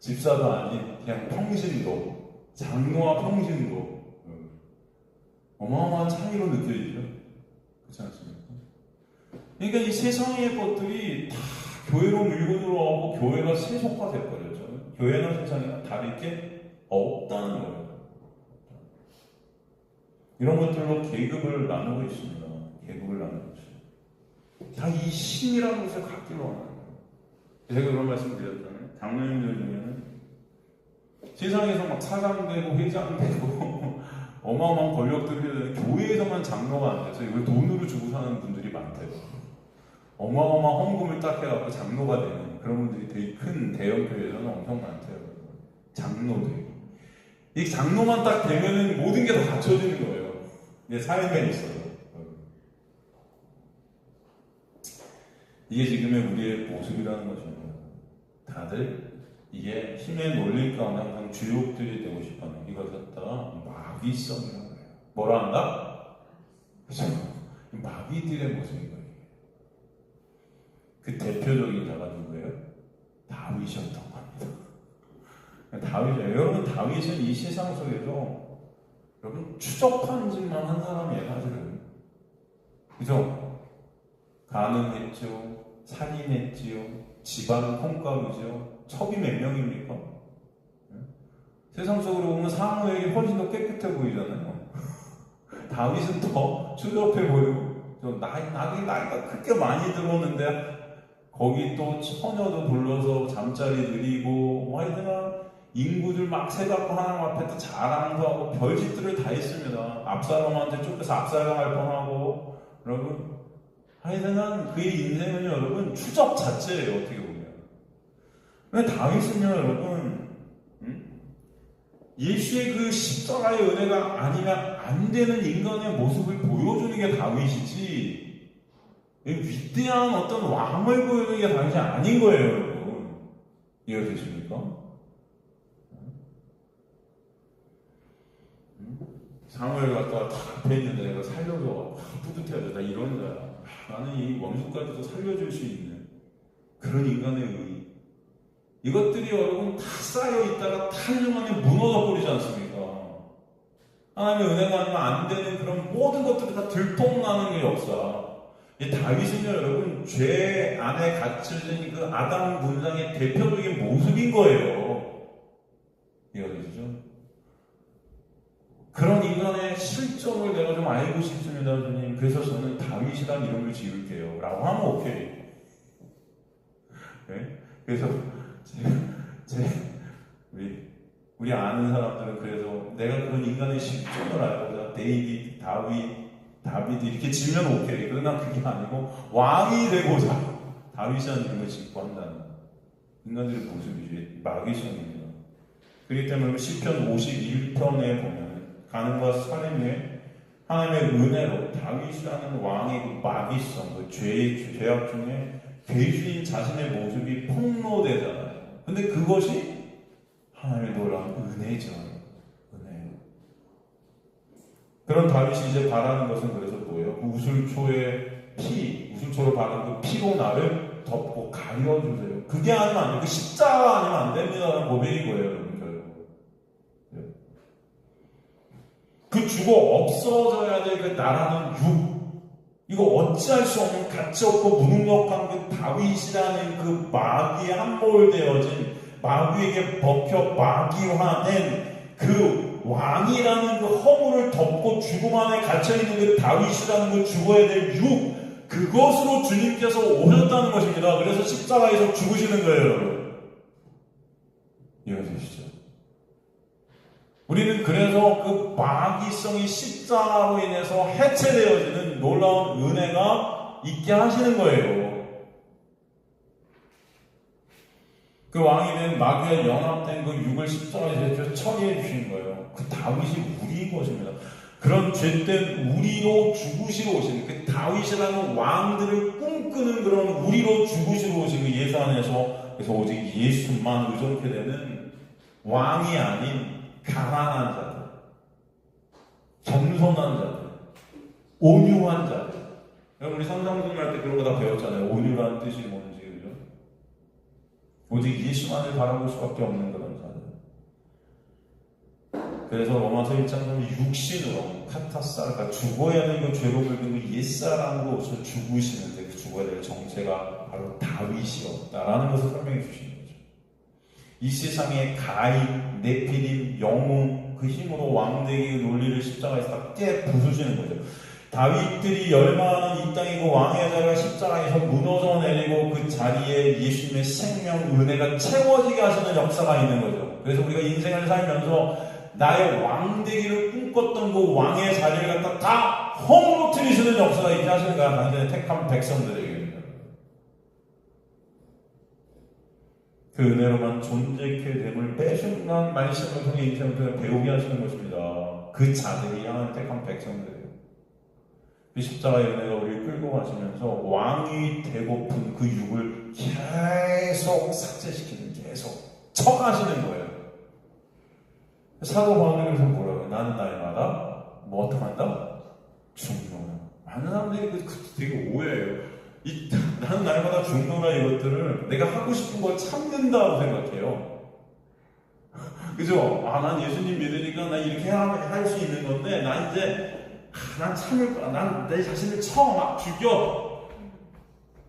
집사도 아닌 그냥 평신도, 장로와 평신도 어마어마한 차이로 느껴지죠. 그렇지 않습니까? 그러니까 이 세상의 것들이 다 교회로 밀고 들어오고 교회가 세속화 돼버렸죠. 교회나 세상이나 다를 게 없다는 거예요. 이런 것들로 계급을 나누고 있습니다. 계급을 나누고 있어요. 다 이 힘이라는 것을 갖기로 하는 거예요. 제가 그런 말씀 드렸잖아요. 장로님들 중에는 세상에서 막 사장되고 회장되고 어마어마한 권력들이 되는 교회에서만 장로가 안 돼서 이걸 돈으로 주고 사는 분들이 많대요. 어마어마한 헌금을 딱 해갖고 장로가 되는 그런 분들이 되게 큰 대형 교회에서는 엄청 많대요. 장로들이. 이 장로만 딱 되면은 모든 게 다 갖춰지는 거예요. 내 삶에 있어서. 이게 지금의 우리의 모습이라는 것입니다. 다들 이게 힘의 논리 가운데 항상 주역들이 되고 싶어하는 이걸 갖다가 마귀성이라고 해요. 뭐라 한다? 그죠? 마귀들의 모습인 거예요. 그 대표적인 자가 누구예요? 다윗이었던 겁니다. 다윗이에요. 여러분, 다윗은 이 세상 속에서 여러분 추적한 짓만 한 사람이에요, 사실은. 그죠? 가늠했죠, 살인했지요, 집안 콩가루죠. 첩이 몇 명입니까? 세상 속으로 보면 사무엘이 훨씬 더 깨끗해 보이잖아요. 다윗은 더 추접해 보이고, 나이가 그렇게 많이 들었는데 거기 또 처녀도 불러서 잠자리 드리고 하여튼 인구들 막 세갖고 하나님 앞에 또 자랑도 하고 별짓들을 다 했습니다. 압살롬한테 쫓겨서 압살당할 뻔하고. 여러분 하여튼 그의 인생은 여러분 추적 자체예요. 어떻게 보면. 근데 다윗은요 여러분 예수의 그 십자가의 은혜가 아니면 안 되는 인간의 모습을 보여주는 게 다윗이지 위대한 어떤 왕을 보여주는 게 다윗이 아닌 거예요, 여러분. 이해되십니까? 사무엘 갖다가 다 앞에 있는데 내가 살려줘. 뿌듯해하죠. 나 이런 거야. 나는 이 원수까지도 살려줄 수 있는 그런 인간의 의. 이것들이 여러분 다 쌓여있다가 8년 만에 무너져 버리지 않습니까? 하나님의 은혜가 아니면 안 되는 그런 모든 것들이 다 들통나는 게 역사. 이 다윗은요, 여러분, 죄 안에 갇혀진 그 아담 분상의 대표적인 모습인 거예요. 이해되시죠? 그런 인간의 실정을 내가 좀 알고 싶습니다, 주님. 그래서 저는 다윗이라는 이름을 지을게요. 라고 하면 오케이. 네? 그래서, 우리 아는 사람들은 그래서 내가 그런 인간의 실정을 알고, 다윗이 이렇게 지면 오케이. 그러나 그게 아니고 왕이 되고자 다윗이라는 이름을 짓고 한다는. 인간들의 모습이지 마귀성입니다. 그렇기 때문에 시편 51편에 보면 가늠과 살인의 하나님의 은혜로 다윗이라는 왕의 그 마귀성, 그 죄악 중에 죄주인 자신의 모습이 폭로되잖아요. 근데 그것이 하나님의 놀라운 은혜죠. 은혜. 그런 다윗이 이제 바라는 것은 그래서 뭐예요? 그 우슬초의 우슬초로 바른 그 피로 나를 덮고 가려주세요. 그게 아니면 안 돼요. 그 십자가 아니면 안 됩니다라는 고백인 거예요, 여러분, 결국. 그 죽어 없어져야 될 그 나라는 이거 어찌할 수 없는 가치 없고 무능력한 그 다윗이라는 그 마귀에 함몰되어진 마귀에게 먹혀 마귀화된 그 왕이라는 그 허물을 덮고 죽음 안에 갇혀있는 그 다윗이라는 그 죽어야 될 그것으로 주님께서 오셨다는 것입니다. 그래서 십자가에서 죽으시는 거예요, 여러분. 이해되시죠? 우리는 그래서 그 마귀성이 십자가로 인해서 해체되어지는 놀라운 은혜가 있게 하시는 거예요. 그 왕이 된 마귀와 연합된 그 육을 십자가에 처리해 주신 거예요. 그 다윗이 우리인 것입니다. 그런 죄된 우리로 죽으시러 오신 그 다윗이라는 왕들을 꿈꾸는 그런 우리로 죽으시러 오신 그 예수 안에서 그래서 오직 예수만 의존케 되는 왕이 아닌 가난한 자들, 겸손한 자들, 온유한 자들. 여러분 우리 성장순 할 때 그런 거 다 배웠잖아요. 온유라는 뜻이 뭔지, 그죠? 오직 예수만을 바라볼 수밖에 없는 그런 자들. 그래서 로마서 1장 보면 육신으로 카타사르가 죽어야 하는 그 죄로 물든 그 옛사람으로서 죽으시는데 그 죽어야 될 정체가 바로 다윗이었다라는 것을 설명해 주시는 거죠. 이 세상의 가인, 네피림, 영웅 그 힘으로 왕되기 논리를 십자가에서 다 깨 부수시는 거죠. 다윗들이 열망하는 이 땅의 그 왕의 자리가 십자가에서 무너져 내리고 그 자리에 예수님의 생명, 은혜가 채워지게 하시는 역사가 있는 거죠. 그래서 우리가 인생을 살면서 나의 왕되기를 꿈꿨던 그 왕의 자리를 갖다 다 허물어뜨리시는 역사가 있게 하시는 거야. 당신의 택한 백성들에게. 그 은혜로만 존재케 됨을 빼순간 말씀을 통해 인생을 통해 배우게 하시는 것입니다. 그 자들이 하나님 택한 백성들이에요. 그 십자가의 은혜가 우리를 끌고 가시면서 왕이 되고픈 그 육을 계속 삭제시키는, 계속 쳐가시는 거예요. 사도 바울이 그래서 뭐라고요? 나는 날마다 뭐 어떡한다? 죽노라. 많은 사람들이 되게 오해해요. 나는 날마다 죽노라 이것들을 내가 하고 싶은 걸 참는다고 생각해요. 그죠? 난 예수님 믿으니까 나 이렇게 할 수 있는 건데 난 이제 난 참을 거야. 난 내 자신을 막 죽여.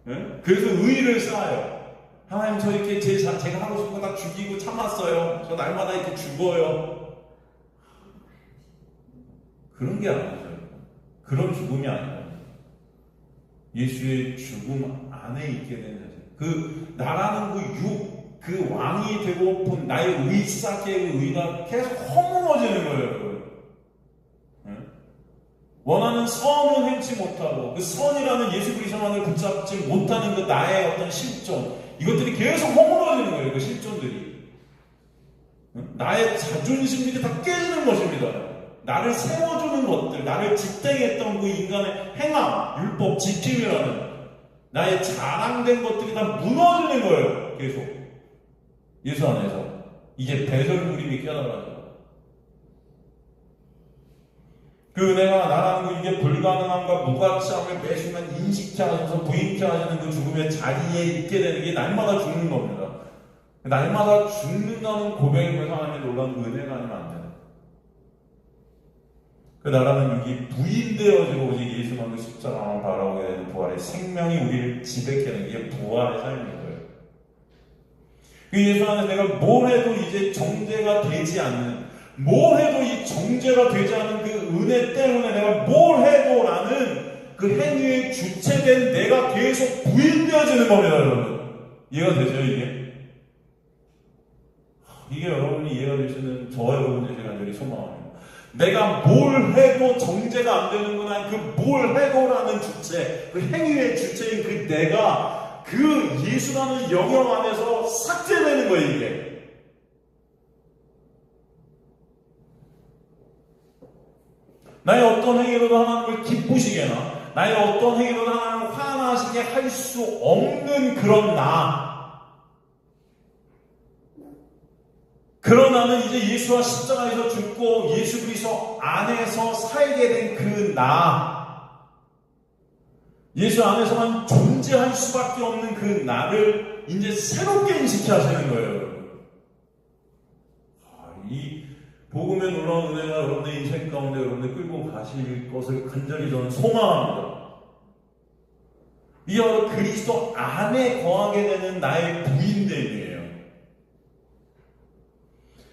네? 그래서 의의를 쌓아요. 하나님 저 이렇게 제가 하고 싶은 거 다 죽이고 참았어요. 저 날마다 이렇게 죽어요. 그런 게 아니죠. 그런 죽음이 아니라 예수의 죽음 안에 있게 되는 자세. 나라는 그 왕이 되고픈 나의 의사계의 의가 계속 허물어지는 거예요, 여러분. 원하는 선은 행치 못하고 그 선이라는 예수 그리스도만을 붙잡지 못하는 그 나의 어떤 실존, 이것들이 계속 허물어지는 거예요, 그 실존들이. 나의 자존심들이 다 깨지는 것입니다. 나를 세워주는 것들, 나를 지탱했던 그 인간의 행함, 율법, 지킴이라는 나의 자랑된 것들이 다 무너지는 거예요. 계속 예수 안에서. 이게 배설물임이 깨달아져요. 그 은혜가 나라는 거 이게 불가능함과 무가치함을 매순간 인식케 하셔서 부인케 하시는 그 죽음의 자리에 있게 되는 게 날마다 죽는 겁니다. 날마다 죽는다는 고백에서 하나님의 놀라운 은혜가 아니면 안 돼요. 그 나라는 여기 부인되어지고 오직 예수만 그 십자가만 바라보게 되는 부활의 생명이 우리를 지배케 하는 게 부활의 삶인 거예요. 그 예수 안에 내가 뭘 해도 이제 정죄가 되지 않는, 뭘 해도 이 정죄가 되지 않은 그 은혜 때문에 내가 뭘 해도 라는 그 행위의 주체된 내가 계속 부인되어지는 겁니다, 여러분. 이해가 되죠, 이게? 이게 여러분이 이해가 되시는 저와 여러분들이 제가 간절히 소망합니다. 내가 뭘 해도 정죄가 안 되는구나. 그 뭘 해도라는 주체, 그 행위의 주체인 그 내가 그 예수라는 영역 안에서 삭제되는 거예요, 이게. 나의 어떤 행위로도 하나님을 기쁘시게 하나, 나의 어떤 행위로도 하나님을 화나시게 할 수 없는 그런 그런 나는 이제 예수와 십자가에서 죽고 예수 그리스도 안에서 살게 된 그 예수 안에서만 존재할 수밖에 없는 그 나를 이제 새롭게 인식해 하시는 거예요. 이 복음에 놀라운 은혜가 여러분의 인생 가운데 여러분들 끌고 가실 것을 간절히 저는 소망합니다. 이 그리스도 안에 거하게 되는 나의 부인됨이에요.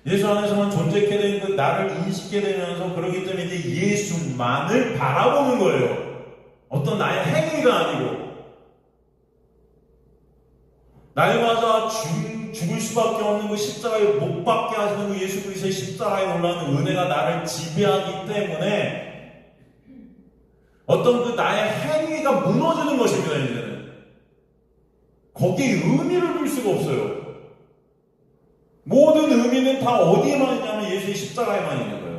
예수 안에서만 존재하게 되는 그 나를 인식하게 되면서 그러기 때문에 이제 예수만을 바라보는 거예요. 어떤 나의 행위가 아니고 날마다 죽을 수밖에 없는 그 십자가에 못 박게 하시는 그 예수 그리스도의 십자가에 놀라는 은혜가 나를 지배하기 때문에 어떤 그 나의 행위가 무너지는 것입니다. 이제는 거기에 의미를 둘 수가 없어요. 모든 의미는 다 어디에만 있냐면 예수의 십자가에만 있는 거예요.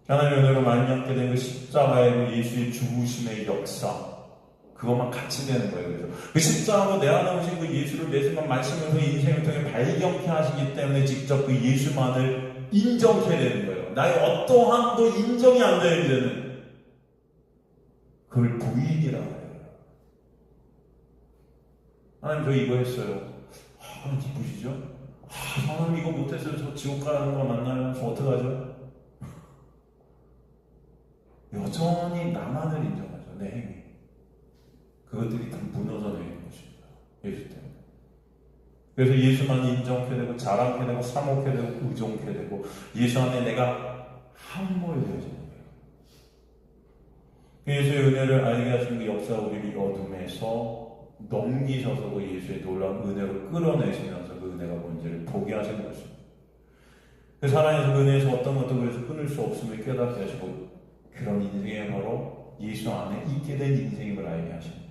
하나님의 은혜로 말미암게 된 그 십자가의 그 예수의 죽으심의 역사, 그것만 같이 되는 거예요. 그래서 그 십자가로 내 안에 오신 그 예수를 내 순간 말씀을 통해 인생을 통해 발견케 하시기 때문에 직접 그 예수만을 인정케 되는 거예요. 나의 어떠한도 인정이 안 되는 이제는 그걸 부인이라고 해요. 하나님 저 이거 했어요. 하나님 기쁘시죠? 하나님 이거 못했어요. 저 지옥 가는 거 맞나요? 저 어떡하죠? 여전히 나만을 인정하죠. 내 행위. 그것들이 다 무너져 내리는 것입니다. 예수 때문에. 그래서 예수만 인정케 되고 자랑케 되고 사모케 되고 의존케 되고 예수 안에 내가 함몰되어지는 거예요. 예수의 은혜를 알게 하시는 그 역사 우리를 어둠에서 넘기셔서 그 예수의 놀라운 은혜로 끌어내시면서 그 은혜가 뭔지를 보게 하시는 것입니다. 그래서 하나님의 그 은혜에서 어떤 것도 그래서 끊을 수 없음을 깨닫게 하시고 그런 인생이 바로 예수 안에 있게 된 인생임을 알게 하시는 거죠.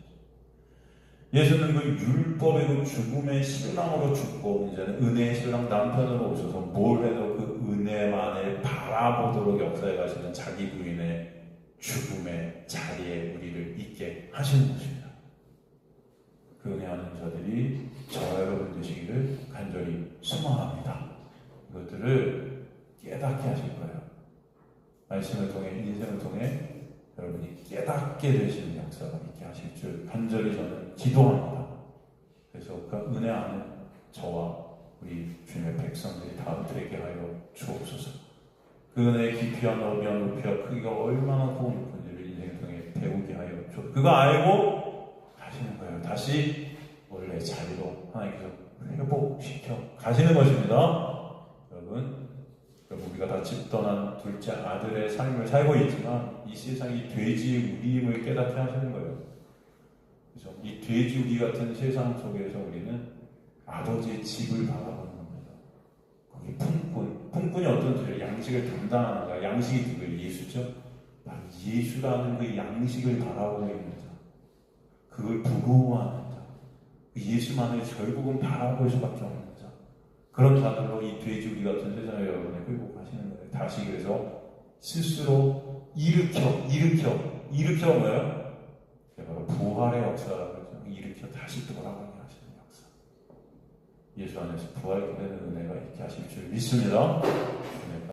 예수는 그 율법의 그 죽음의 신랑으로 죽고 이제는 은혜의 신랑 남편으로 오셔서 뭘 해도 그 은혜만을 바라보도록 역사해 가시는 자기 부인의 죽음의 자리에 우리를 있게 하시는 것입니다. 그 은혜 아는 자들이 저와 여러분 되시기를 간절히 소망합니다. 이것들을 깨닫게 하실 거예요. 말씀을 통해 인생을 통해 여러분이 깨닫게 되시는 역사가 있게 하실 줄 간절히 저는 기도합니다. 그래서 그 은혜 안에 저와 우리 주님의 백성들이 다 되게 하여 주옵소서. 그 은혜의 깊이와 넓이와 높이와 크기가 얼마나 고높은지를 인생을 통해 배우게 하여 주옵소서. 그거 알고 하시는 거예요. 다시 원래 자리로 하나님께서 회복시켜 가시는 것입니다. 여러분 우리가 다 집 떠난 둘째 아들의 삶을 살고 있지만 이 세상이 돼지 우리임을 깨닫게 하시는 거예요. 그래서 이 돼지 우리 같은 세상 속에서 우리는 아버지의 집을 바라보는 겁니다. 거기 품꾼이 어떤 죄를 양식을 담당하는 자, 양식이 누구예요? 예수죠? 바로 예수라는 그 양식을 바라보고 있는 자, 그걸 부러워하는 자, 그 예수만을 결국은 바라볼 수밖에 없는 자, 그런 자들로 이 돼지 우리 같은 세상을 여러분을 끌고 가시는 거예요. 다시 그래서 스스로 일으켜 뭐예요? 바로 부활의 역사라고 그러죠. 일으켜 다시 돌아가게 하시는 역사. 예수 안에서 부활되는 은혜가 있게 하실 줄 믿습니다.